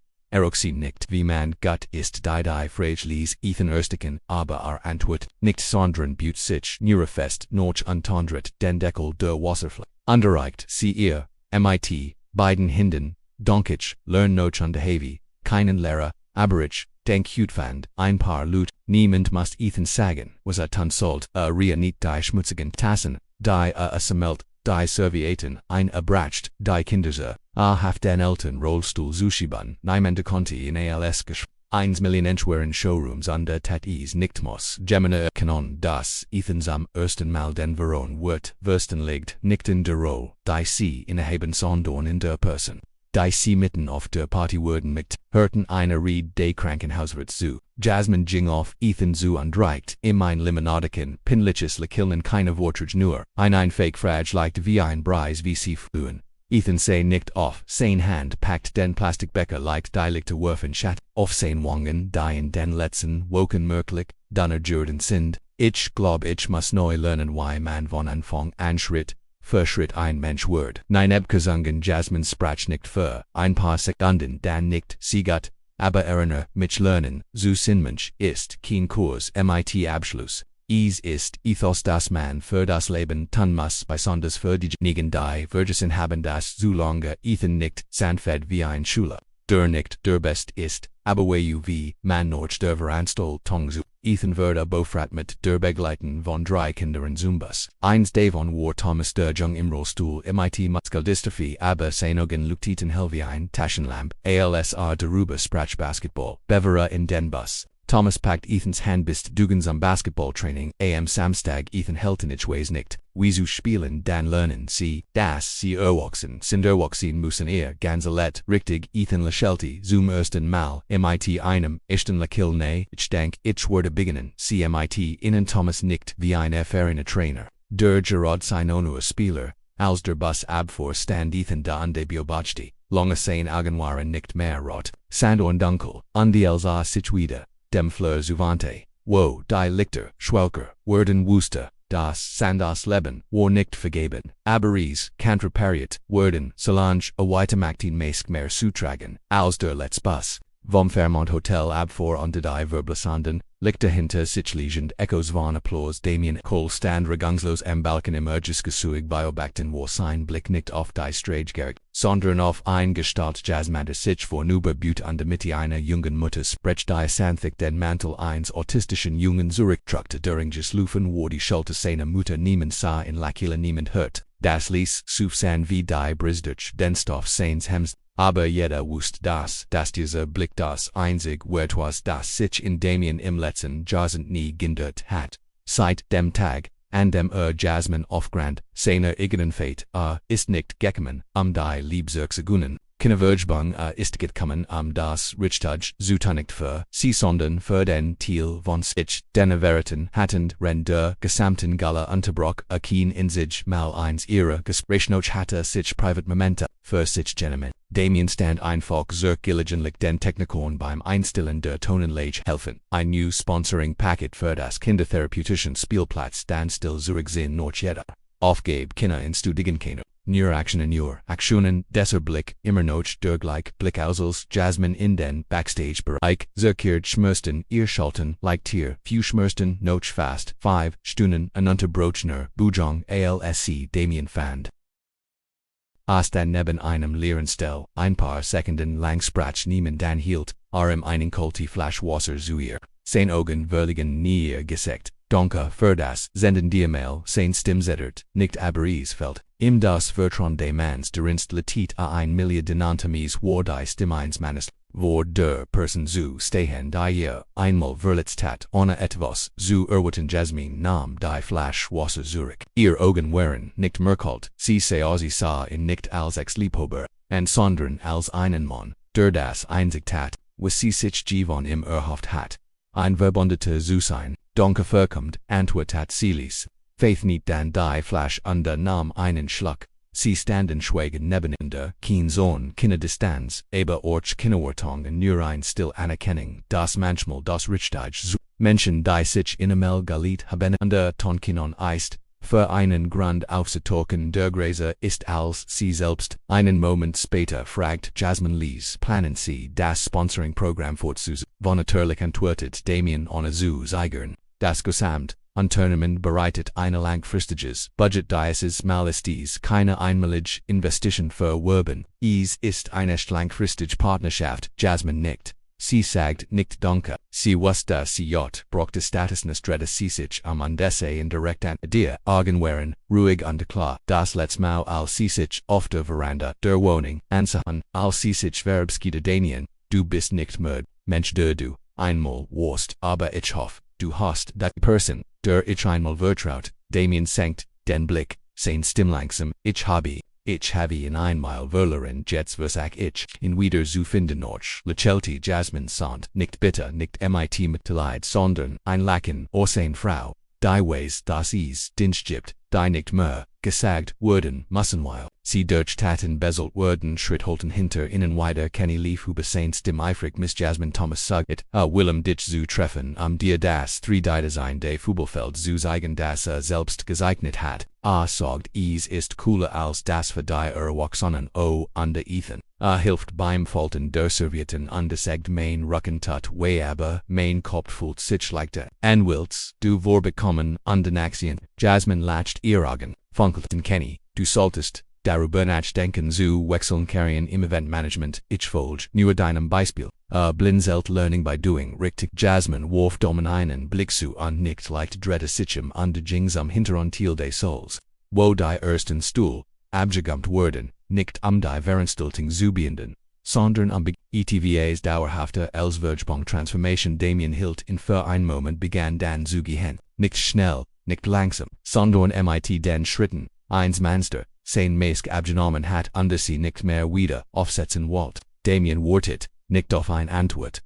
[SPEAKER 1] Sie nicht, wie man gut ist die Frage ließ Ethan ersticken, aber Antwort nicht sondern büt sich neurefest noch untandret den Deckel der Wasserfläche. Underreicht sie ihr, mit, beiden Hinden, donkich, lern noch undehevi, keinen Lehrer, aber ich, denk gut fand, ein paar Lut, niemand must Ethan sagen, was tunsolt, ria nicht die schmutzigen Tassen, die sammelt, die Servietten, ein bracht, die Kinderse, haft den Eltern Rollstuhl zuschieben, niemand Conti in als 1 Million Enschweren Showrooms under Tatis nicht muss, Gemini Kanon das, Ethan am ersten Mal den Veron wird, Versten liegt, nicht in der Roll, die sie innehaben sondern in der Person. Die sie mitten auf der Party wurden mit, hörten eine Rede des Krankenhauswirts zu, Jasmine ging auf Ethan zu und reicht ihm ein Limonadeken, pinliches Lekillen keine Wortrage nur, ein Fake Frage leicht wie ein Preis wie sie flühen. Ethan sei nicht auf, sein Hand packt den Plastikbecher leicht die Lichte werfen Schat, auf sein Wangen die in den letzten Wochen merklich, dunner Jordan sind, ich glaub ich muss neu lernen wie man von Anfang an Schritt für Schritt ein Mensch wird. Nein gesungen Jasmine sprach nicht für ein paar Sekunden dann nicht, sie gut, aber erinnere mich lernen, zu Sinnmensch ist kein Kurs mit Abschluss. Ist Ethos das man für das Leben tun muss, besonders für diejenigen die Vergessen haben das zu lange Ethan nicht sanfed wie ein Schüler. Der nicht der Best ist, aber wie man noch der Veranstalt Tong zu. Ethan wurde befragt mit der Begleiten von 3 Kindern Zumbus. Eins davon war Thomas der Jung im Rollstuhl mit Muskeldystrophie, aber sein Augen leuchteten hell wie ein Taschenlamp. ALSR darüber sprach Basketball. Bevera in den Bus. Thomas packt Ethans Hand bis Dugens am Basketballtraining. Am Samstag Ethan helten ich weiß nicht, wie zu spielen dann lernen sie, dass sie erwachsen sind müssen ganz richtig Ethan lächelte zum ersten Mal mit einem echten Lächeln ich denk ich würde beginnen sie mit innen Thomas nickt wie ein erfahrener Trainer. Der Gerard sein Spieler, als der Bus abfuhr stand Ethan da und beobachtete, lange sein Augen waren nicht mehr rot, sand und dunkel, und die Elsa situierte. Dem Fleur Zuvante, wo die Lichter, Schwelker, werden wusste, das Sandas Leben, war nicht vergeben, Aberies, Kantrapariat, werden, Solange, a weitermachten Mesk mehr zutragen, als der Letzbus, vom Fairmont Hotel abfuhr unter die Verblissenden, Lichter hinter sich liegend Echos von Applaus Damien Cole stand regungslos am Balken im Urgesgesuig beobachten war sein Blick nicht auf die Stragegerät, sondern auf ein Gestalt Jasmander sich vornüber Büt an der Mitte einer jungen Mutter sprecht die Santhik den Mantel eines autistischen Jungen zurücktrugte deringes Lufen war die Schulter seiner Mutter niemand sah in Lakila niemand hört, das ließ suf sein wie die Brisdurch den Stoff seines Hems. Aber jeder wusste dass dieser Blick das einzig wert was das sich in Damien im letzten Jahrzehnt nie geändert hat. Seit dem Tag, an dem Jasmine aufgrund seiner eigenen Fate ist nicht gekommen, die Liebesexegunen. Keine Vergebung ist gekommen, das Richtag zu tun nicht für sie, sondern für den Thiel von sich, den Veriten hatten, ren der gesamten Gala unterbroch, kein in sich mal eins ihrer Gespräch noch hatte sich private Momente, für sich genommen. Damien stand einfach sehr gelegentlich den Technikern beim Einstellen der Tonanlage helfen. Ein new Sponsoring Paket für das Kindertherapeutischen Spielplatz dann still zurücksehen noch jeder. Aufgab Kinder in Studigen keine. Nur Aktionen, desser Blick, immer noch der gleich Blickausels, Jasmine in den Backstage-Bereich, zerkehrt schmersten, ihr schalten, leicht hier, few schmersten, noch fast, 5 Stunden, ununterbrochener, Bujong, ALSC, Damien fand. Dann neben einem leeren Stell, ein paar Sekunden lang sprach niemand dann hielt, im einen Kolti Flaschwasser zu ihr. Sein Augen würdigen nie ihr Gesicht. Danke für das Senden die Mail, sein Stimm zittert, nicht aber fällt. Im das Vertrauen des Manns derinst letit ein Milliardenantamies war die Stimme eines Mannes, vor der Person zu stehen die ihr einmal verletzt hat, ohne etwas zu erwarten. Jasmine nahm die Flaschwasser zurück. Ihr Augen waren nicht merkalt, sie sah ihn nicht als Ex-Liebhaber, sondern als einen Mann, der das einzig tat, was sie sich von ihm erhofft hat. Ein Verbündeter zu sein. Danke verkommt, antwortet Silis. Faith nicht dann die Flasch nahm einen Schluck. Sie standen schweigen nebeneinander, kein Sohn, keine Distanz, aber auch keine Wortung nur ein still Anerkennung, das manchmal das Richtag zu Menschen die sich in Amel galit haben Tonkinon eist, für einen Grund aufzutorken der Gräser ist als sie selbst. Einen Moment später fragt Jasmine Lees, planen Sie das Sponsoring-Programm fortzusetzen? Von natürlich antwortet Damien ohne zu zögern. Das Gesamt Unternehmen bereitet eine langfristiges Budget dieses Mal ist dies keine einmalige Investition verwerben. Es ist eine langfristige Partnerschaft. Jasmine nickt. Sie sagt nicht danke. Sie wusste sie brauchte Statusness drettes sie sich Andesse indirekt an dir Augenwaren, ruhig und klar. Das letzte Mal als sie sich auf der Veranda der Wohnung ansahen, als sie sich verbskide Damien, du bist nicht müde, Mensch der du einmal warst, aber ich hoffe, du hast dat Person, der ich einmal vertraut. Damien senkt den Blick, sein Stimm langsam, ich habe in einmal verloren, jetzt versuch ich, in wieder zu finden noch. Lächelte Jasmine sant, nicht bitte, nicht mit Mitleid, sondern ein Lachen, seine Frau. Die weiß, dass es Dienst gibt, die nicht mehr gesagt werden müssen, weil sie durch Taten beselt werden, Schritt halten hinter ihnen weiter. Kenny lief über sein Stimm eifrig, Miss Jasmine Thomas sagt, Willem dich zu treffen, dir das 3D-Design des Fußballfelds zu zeigen, das selbst gezeichnet hat. Sagt, es ist cooler als das für die Erwachsenen, und Ethan. Hilft beim Falten der Servietten und sagt mein Rücken tut weh, aber mein Kopf fühlt sich leichter. Willst du vorbekommen und den Aktien? Jasmine lacht ihr Augen, funkelten Kenny, du solltest darüber nachdenken zu wechseln Karrieren im Eventmanagement. Ich folge nur deinem Beispiel. Blinzelt Learning by Doing, richtig. Jasmine warf einen Blick zu und nickt leicht drette Sichem und Jingsam Hinteruntil des Souls. Wo die ersten Stuhl abgegammt werden, nicht die Verenstiltung zubienden, sondern ETVAs dauerhafte Elsvergepong Transformation. Damien hielt in für einen Moment begann dann zu gehen, nicht schnell, nicht langsam, sondern mit den Schritten, eins Manster, sein Mask abgenommen hat und sie nicht mehr wieder aufsetzen wollte. Damien wartet, nicht auf eine Antwort,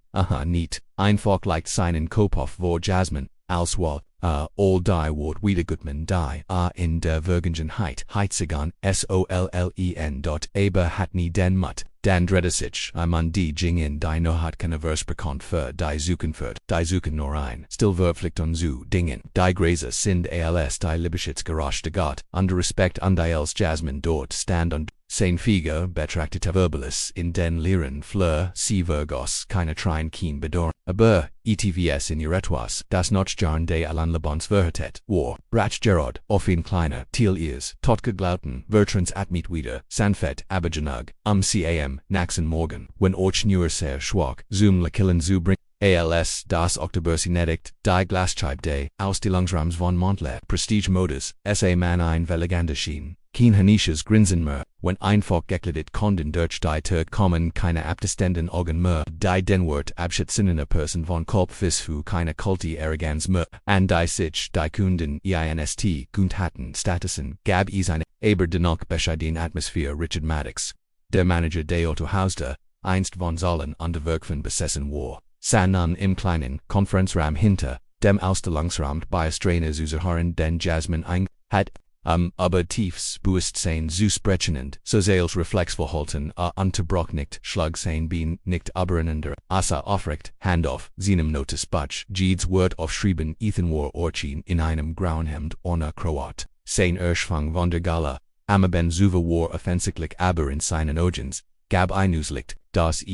[SPEAKER 1] nicht, einfach leicht seinen Kopf auf vor Jasmine, als wohl, all die Wort wiedergutman die, in der Vergangenheit, Heitzigan, SOLLEN. Aber hat nie den Mut, dann drehte sich, die Jingen die noch hat keine Vers bekannt für die suchen nur ein, still verpflichtung zu Dingen, die Gräser sind als die Liebeschieds gerachte Gott, und Respekt und die als Jasmine dort stand und sein Figur betrachtete Verbalis in den leeren Fleur, sie vergoss keine Trein kien bedor, aber ETVS in ihr etwas, das noch jarn de Alan Lebons verhetet, war, Brach Gerard, auf ihn kleiner, Thiel is, Totke glauten, Vertrans atmit wieder, Sanfet, Abajanug, Cam, nächsten Morgen, wenn och nur sehr schwach, zum Lekillen zu bringen. ALS, das Oktobersinedikt, die Glasscheib de Ausstellungsrams von Montle, Prestige Modus, man ein Velegande schien. Kein Hanisches Grinsen mehr, wenn einfach gekleidet konnten durch die Tür kommen keine abtestenden Augen mehr, die den Wort abschätzende Person von Kopf für keine Kulti Arroganz mehr, and die sich die Kunden einst gut hatten Statusen, gab es eine, aber dennoch bescheiden Atmosphäre. Richard Maddox, der Manager des Autohaus, einst von Zahlen und Werkfen besessen war, sah nun im kleinen Konferenzraum hinter dem Ausstellungsraum bei Strainer Zuzuhören, den Jasmine hat, aber tiefs Bewusstsein zu sprechen, so sales Reflexverhalten unterbroch nicht, schlag sein Bein nicht abereinander, aufrecht, Hand auf, seinem Notizbuch, Jeeds Wort aufschrieben. Ethan war Orchin in einem grauen Hemd ohne Krawatte, sein Erschwang von der Gala, ben Zuva war offensichtlich aber in seinen Augens, gab ein Auslicht, das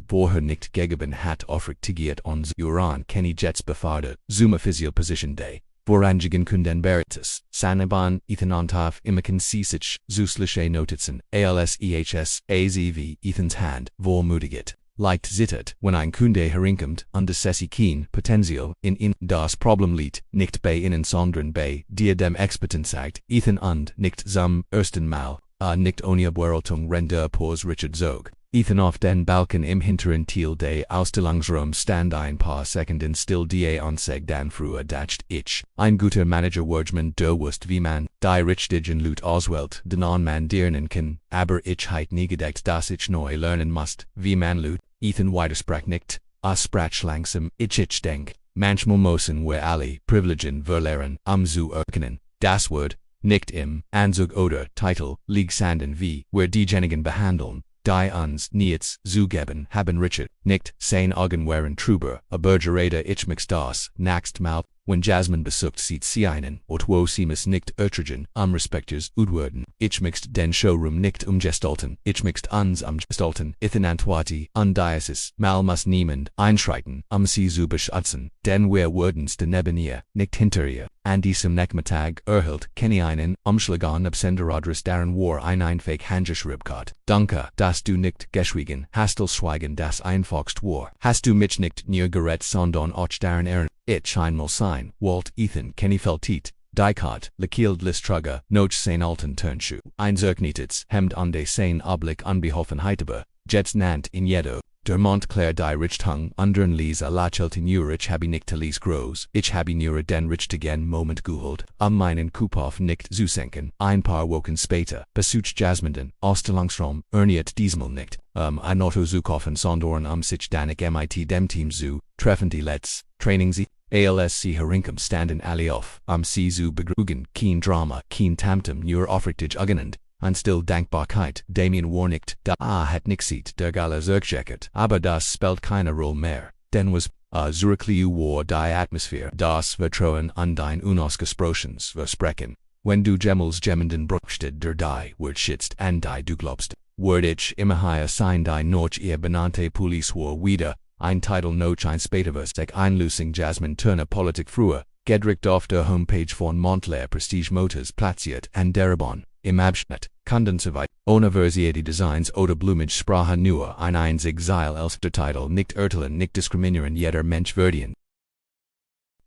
[SPEAKER 1] vorher nicht gegeben hat aufrechtigiert und Uran Kenny Jets befahrdert, Zuma Physioposition Day. Vorangigen Kunden Beritus, Sanaban, Ethan Ontaf, Imakan Sisich, Zusliche Notizen, ALSEHS, AZV, Ethans Hand, Vormutigit, leicht zittert, wenn ein Kunde herinkommt, und Sessi Keen, Potenzio, in das Problem liegt, nicht bei ihnen sondern bei dir dem Experten sagt, Ethan und, nicht zum ersten Mal, nicht ohne Beurteilung render pos Richard Zog. Ethan auf den Balken im hinteren Teil des Ausstellungsraums stand ein paar Sekunden still die Anseg dann früher dacht ich. Ein guter Manager Wurgman der wusst wie man die richtigen Leute auswählt, den man lernen kann, aber ich heit nie gedacht, dass ich neu lernen musst, wie man Leute. Ethan widersprach nicht, sprach langsam, ich denk, manchmal müssen wir alle Privilegien verlieren, zu erkennen, das Wort, nicht im Anzug oder Titel, liegt sanden wie wir diejenigen behandeln, die uns nichts zugeben haben. Richard, nicht sein Augen waren trüber, aber gerade ich mich das nächst Mal When Jasmin besucht sieht sie einen, wo sie miss nicht Ertragen, Respecters Udwerden, ich mixt den Showroom nicht gestalten, ich mixt uns gestalten, ithen Antwati, Diocese, mal muss niemand einschreiten, sie zu beschützen, denn wir werdens de neben ihr, nicht hinter ihr, an diesem Nekmatag erhielt, kenny einen, Umschlagan Absenderadres daren war ein fake Handgeschriebkat. Danke, dass du nicht geschwiegen, hast schweigen das einfachst war, hast du mich nicht nur gerät sondern auch daren Ehren. Ich einmal sein, Walt Ethan Kenny Feltit, Dikot, Lakield Listrugger, Noch sein alten Turnschuh, ein Zerknietets, Hemd an de sein Oblik unbehoffen Heitebe, Jets nant in jedo, der Montclair die Richtung, undern Lisa Lacheltin Urich habe nicht Lies groß, ich habe nur den Richtigen Moment geholt, meinen Kupauf nicht zu senken, ein paar Wochen später, besucht Jasminen, Osterlangsraum, erniet diesmal nicht, ein Auto zu kaufen sondern sich danik mit dem Team zu, treffen die Let's, Training sie, ALSC Herinkum standen alle auf, sie zu begrügen, kein Drama, kein Tamtam nur aufrichtig ugenend, ein still Dankbarkeit, Damien Warnicht, da hat nixit der Gala zurückgeschickt, aber das spielt keine Rolle mehr, denn was, Zurückliu war die Atmosphäre, das Vertrauen an dein unausgesprochenes Versprechen, wenn du Gemmels Gemmenden bruchsted der die Word schützt an die du glaubst, Word ich immerhin sein die noch ihr benannte Police war wieder, ein Titel noch ein späteres Einlösung Jasmin Turner Politik früher, gedruckt auf der Homepage von Montclair Prestige Motors platziert an Darabon, im Abschnitt, Kondensoweit, ohne versierte Designs oder Blumage Sprache nur ein einzig Zeil als der Titel nicht urteilen nicht diskriminieren jeder Mensch würdigen.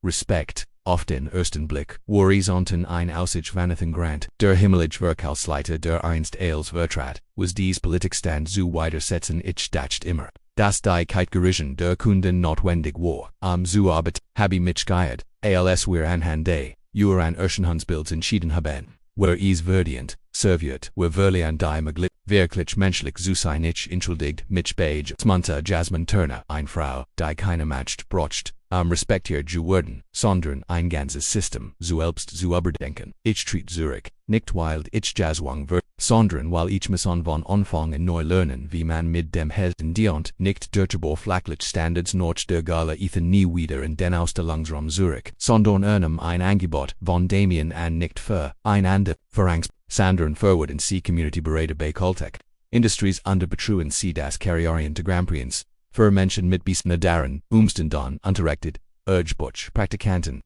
[SPEAKER 1] Respekt, auf den ersten Blick, horizonten ein Aussicht vanithen Grant, der himmelige Verkaufsleiter der einst als Vertrat, was dies Politikstand zu weitersetzen ich dacht immer. Das die Kaltgerichten der Kunden notwendig war, zu arbeit, habe mich geiert, als wir anhand an Erschenhandsbilds entschieden haben, wer verdient, serviert, wer verlieren die Maglit, wirklich menschlich zu sein ich entschuldigt, mich beige, Smunta Jasmin Turner, ein Frau, die keine matcht, brocht, respektiert zu werden, sondern ein ganzes System, selbst zu überdenken, ich treat Zurich, nicht weil ich Jaswang wird, sondern weil ich muss von Anfang an neu lernen, wie man mit dem Helden dient, nicht durch flachlich Standards noch der Gala Ethan nie wieder in den Ausstellungsraum Zurich, sondern ein Angebot von Damien an nicht für einander, verangs, sondern forward in C Community Berater bei Coltech, Industries under Betruen C das Karrieren de Grampriens, für Menschen mit bis Nadaren, Umständen unterrichtet, Butch, Praktikanten,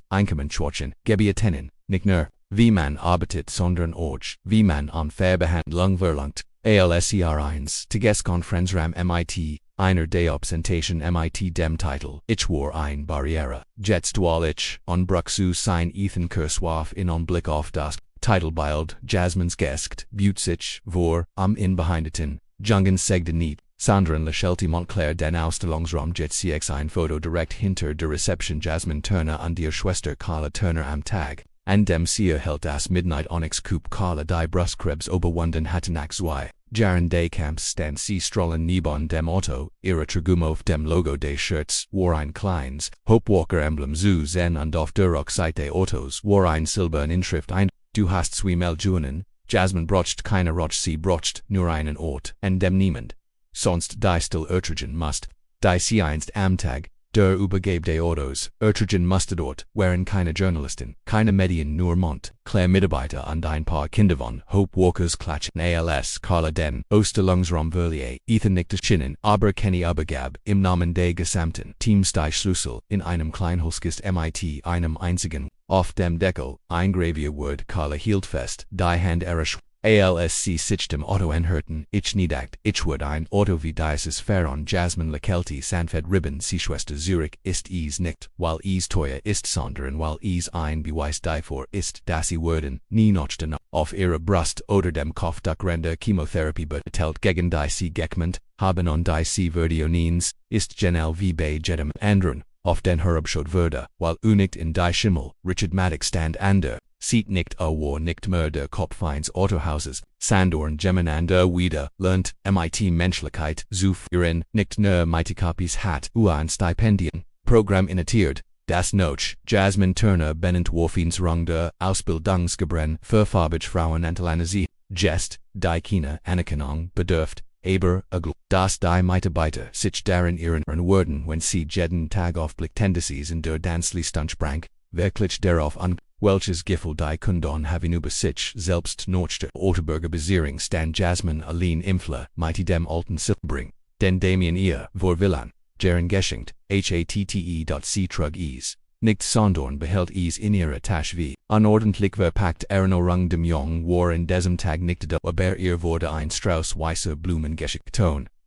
[SPEAKER 1] Einkommen schwachen, Gebietenen, nicht nur, wie man arbeitet, sondern auch, wie man Fairbehandlung verlangt, ALSCR1, Tageskonferenzraum MIT, einer der Obsentation MIT dem Titel, ich war ein Barriere, jetzt dual ich, Bruch zu sein Ethan Kurswaf in Blick auf das, Titelbild, Jasmins Gesk, Butzich, vor, in Behindeten, Jungen segde nicht, sondern Lachelti Montclair den Ausstellungsraum jet CX ein Foto direkt hinter der Reception Jasmin Turner an der Schwester Carla Turner am Tag, an dem sie erhält das Midnight Onyx Coupe Carla die Brustkrebs oberwunden hatten zwei, Jaren de Camps stand sie strollen neben dem Auto, ihre Tragum auf dem Logo des Shirts, war ein kleines, Hopewalker Emblem zu sehen und auf der Rückseite Autos war ein silbern Inschrift ein, du hast zweimal Junen, Jasmin brocht keine Roch sie brocht nur einen Ort, an dem niemand, sonst die still Ertragen must, die sie einst am Tag, der Übergab de Autos, Ertragen musste dort, wären keine Journalistin, keine Medien nur Montclair Mitarbeiter und ein paar Kinder von Hope Walkers klatschen als Carla den Ausstellungsraum Verlier, Ethan nicht erschienen, aber Kenny übergab, im Namen der gesamten Teams die Schlüssel, in einem Kleinholzkist MIT, einem einzigen, auf dem Deckel, eingraviert Word Carla hielt fest, die Hand ihrer ALSC sich dem Auto anhörten, ich niedagt, ich wurde ein Auto wie dieses Ferron Jasmin Lakelti Sanfed Ribbon sie Schwester Zurich ist is nicht, weil is teuer ist sondern weil is ein Beweis davor ist, dass sie wurden, nie notchten, auf ihrer Brust oder dem Kopf Ränder Chemotherapie betelt gegen die sie gekment, haben und die sie verdionins, ist genel wie bei jedem anderen, auf den herabschot würde, weil nicht in die Schimmel, Richard Maddox stand ander. Sieht nicht war nicht mehr der Kopf eines Autohauses, sondern Gemenander wieder, lernt, MIT Menschlichkeit zu führen, nicht nur Mitikapis hat, ein Stipendien, Programm initiiert, das noch, Jasmin Turner Bennentworfins der Ausbildungsgebrenn für Farbig Frauen Alleinerziehende, Jest, die keine Anerkennung bedürft, aber, agl, das die Mitarbeiter sich darin ihren werden, wenn sie jeden Tag auf Blick Tendencies in der Dansley Stunchbrank, wirklich darauf an, welches Gefühl die Kunden haben über sich selbst nochte Otterberger Besiering stand Jasmin allein Impfle, mighty dem alten Silbring, den Damien ihr, vor Villan, Jaren geschenkt, hatte.c trug ease. Nicht sondern behält is in ihrer Tasche wie unordentlich verpackt Erinnerung dem Jung war in diesem Tag nicht da, aber ihr wurde ein Strauß weißer Blumen geschickt.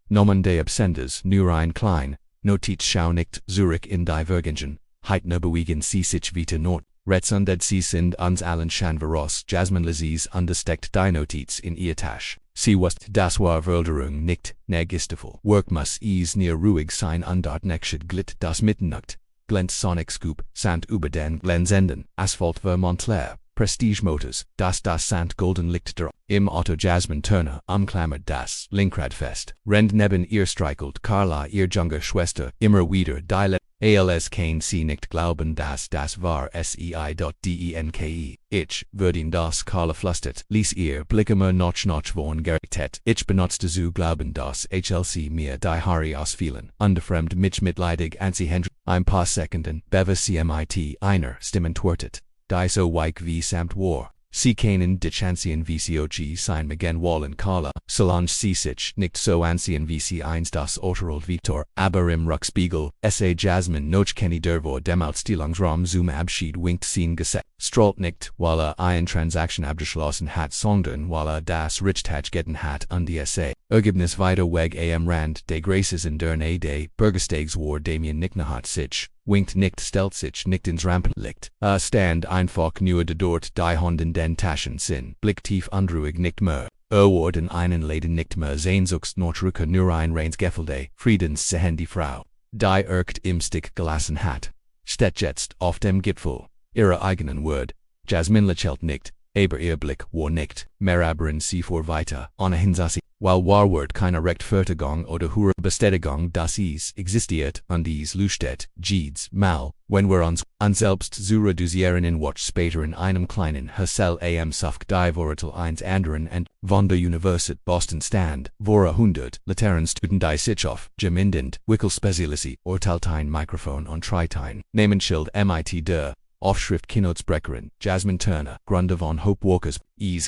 [SPEAKER 1] Nomen de Absendes nur ein klein, Notiz schau nicht Zurich in Divergengen, heitner bewegen sie sich wieder not. Retzundet sie sind uns allen Schanveros Jasmin Lizzie's understeckt die Notiz in ihr Tasche. Sie wust das war Verwilderung nicht, negisteful. Work muss is near ruhig sein dort nextet glit das Mitternacht. Glent Sonic Scoop, Sant über den Glensenden, Asphalt Vermontler, Prestige Motors, das Sant Golden Licht der, im Otto Jasmin Turner, umklammert das Linkradfest, Rend neben ihr streichelt Carla ihr junger Schwester, immer wieder die als kein sie nicht glauben das war sei.denke, ich würden das Carla flüstert, ließ ihr Blick immer noch von gerichtet, ich benutzte zu glauben das HLC mir die Haare ausfielen, unterfremd mich mitleidig an sie Hendry, ein paar Sekunden, beva cmit einer Stimmen twertet, die so weich wie samt war. Sie kennen dich ancien VCOG sein Megan Wallen Carla, Solange sie sich nicht so ancien wie sie eins das Otterold Victor, aber im Ruckspiegel, sa Jasmin noch kenny dervor dem Ausstellungsraum zum Abschied winkt sehen gesetzt, strahlt nicht, weil ein Transaction abgeschlossen hat sondern weil das Richtag getten hat und die sa. Ergebnis weiter weg am Rand de Graces in der Nähe de Bürgerstegs war Damien nicht hat sich. Winkt nicht stellt sich nicht ins Rampenlicht. Stand einfach nur dort die Honden den Taschen sind. Blick tief unruhig nicht mehr. Worden einen Leden nicht mehr Sehnsuchts Nordrücker nur ein reins Gefilde. Friedens sehen die Frau. Die im Stick gelassen hat. Steht jetzt auf dem Gipfel. Ihre eigenen Word. Jasmin lächelt nicht. Aber ihr Blick war nicht mehr aber sie fuhr weiter. Ohnehin sah sie, weil Warward keine Rechtfertigung oder hohe Bestätigung dass es existiert und dies lustet, jedes Mal, wenn wir uns selbst zu reduzieren in Watch später in einem kleinen Husel am Suffolk die Vorital eins anderen und von der Universität Boston stand, vor 100 Laternen Studenten die sich auf, gemindend, Wickel Spezialisi, Urteiltein Mikrofon und Treitein, Namensschild MIT der, Aufschrift Keynotes-Sprecherin, Jasmin Turner, Gründer von Hope Walkers,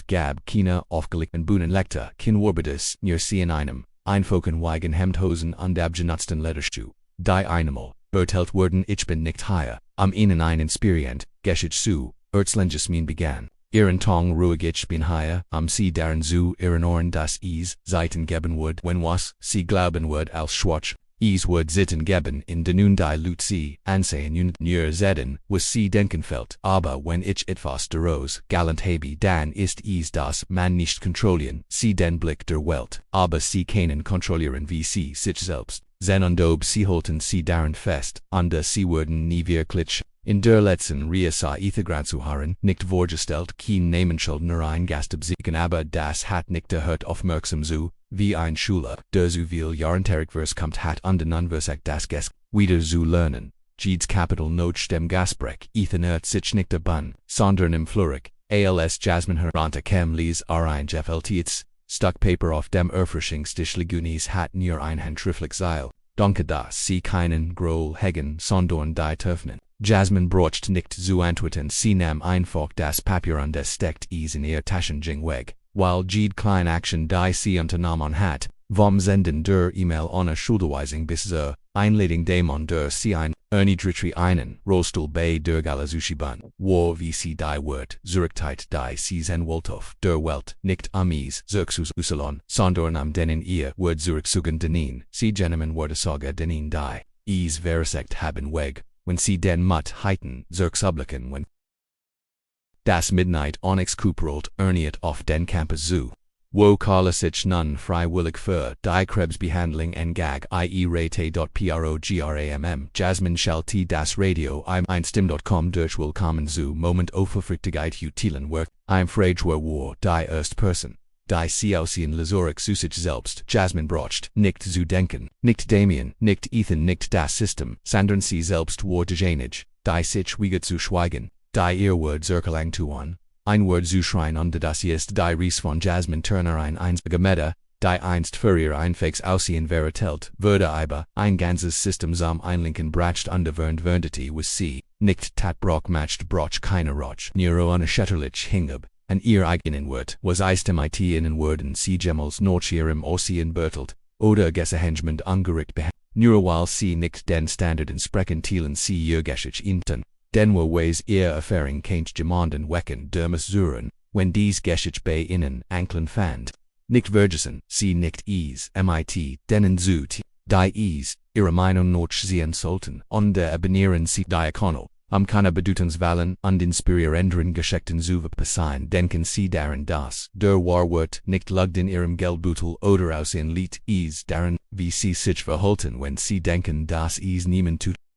[SPEAKER 1] Gab, Kina, aufgelegten Bühnenlechter, Kinwarbedes, near sie in einem, Einfokenwagen Hemdhosen und abgenutzten Lederschuh, die einmal, bertelt wurden ich bin nicht hier, am ihnen ein inspirient, geschich zu, Erzlengesmin begann. Ihren Tong ruhig ich bin hier, sie darin zu ihren Ohren das Seiten geben would, wenn was, sie glauben would als Schwarz. Would sitten geben in denun die Lut sie, ansehen und nur zeden, was sie denken fällt, aber wenn ich etwas daraus galant habe dann ist das man nicht kontrollieren, sie den Blick der Welt, aber sie können kontrollieren wie sie sich selbst, und ob sie holten sie darin fest, und sie würden nie wirklich, in der letzten Riesa Ethigranzuharen, nicht vorgestellt kein Namensschild nur ein Gastabsiegen aber das hat nicht erhört aufmerksam zu, wie ein Schüler, der so viel Jahrenterikvers kommt hat und nun versagt das Gesk, wieder zu lernen. Jedes Kapitel noch dem Gasbrek, ernährt sich nicht dabei, sondern im Flurik, als Jasmin Herante Kem lies ein FLTs, Stuck Paper auf dem Erfrischungstischligunis hat nur ein handschriftlich Seil, danke dass sie keinen Groll hegen, sondern die Töfnen. Jasmin brocht nicht zu antworten, sie nahm einfach das Papier und es steckt in ihr Taschenjing weg. While jede kleine Action die sie unternommen hat, vom Senden der E-Mail ohne Schuldeweisung bis zur Einladung dem der sie ein Erniedritri einen Rollstuhl bei der Galasuschiban, war wie sie die Wort Zurichtheit die sie sein Woltof der Welt, nicht amis Zirxus Usalon, sondern am denen ihr Wort Zurichsugen denin, sie Gentlemen wurde Saga denin die, versekt haben weg, wenn sie den Mut heiten Zirxubliken when das Midnight Onyx Cooperolt erniet auf den Campus zu. Wo Carla sich nun freiwillig für die Krebsbehandlung engag ie rate.program Jasmin Schalte das Radio einstim.com durch willkommen zu Moment Aufrichtigkeit utilen Work, Fragewar war die erste Person, die sie aussehen Lazurik zu sich selbst, Jasmin brocht, nicht zu denken, nicht Damien, nicht Ethan, nicht das System, sondern sie selbst war diejenige, die sich wieder zu schweigen. Die ihr Wort Zirkelang tuan, ein Wort zu schreien und das ist die Ries von Jasmin Turner ein einziger Meta, die einst für ihr Einfächs aussehen vertelt, würde aber ein ganzes System zum Einlinken bracht underwärnd Verndity was sie, nicht tat Brock matcht Broch keine Roch, Nero unerschütterlich hingab, an ihr eigenen Wort, was eist mit ihnen Worden sie Gemmels noch ihrem Ossien bertelt, oder Gessehengement ungericht behandelt. Nero while sie nicht den Standarden sprechen tielen sie ihr Geschich inten, den wo ways ihr Erfahrung kennt gemanden wecken dermes Zuren, wenn dies Geschich bei ihnen anklen fand. Nicht vergessen, sie nicht is, mit, denen zu die is, ihre Meinung noch sehen sollten, und der abonnieren sie diakonal, keine Bedeutungswahlen und inspirierenden Geschichten zu verpassen, denken sie daran das, der Wahrwort nicht liegt in ihrem Geldbeutel oder aus in Lied is daran, wie sie sich verhalten, wenn sie denken, dass is niemand tut.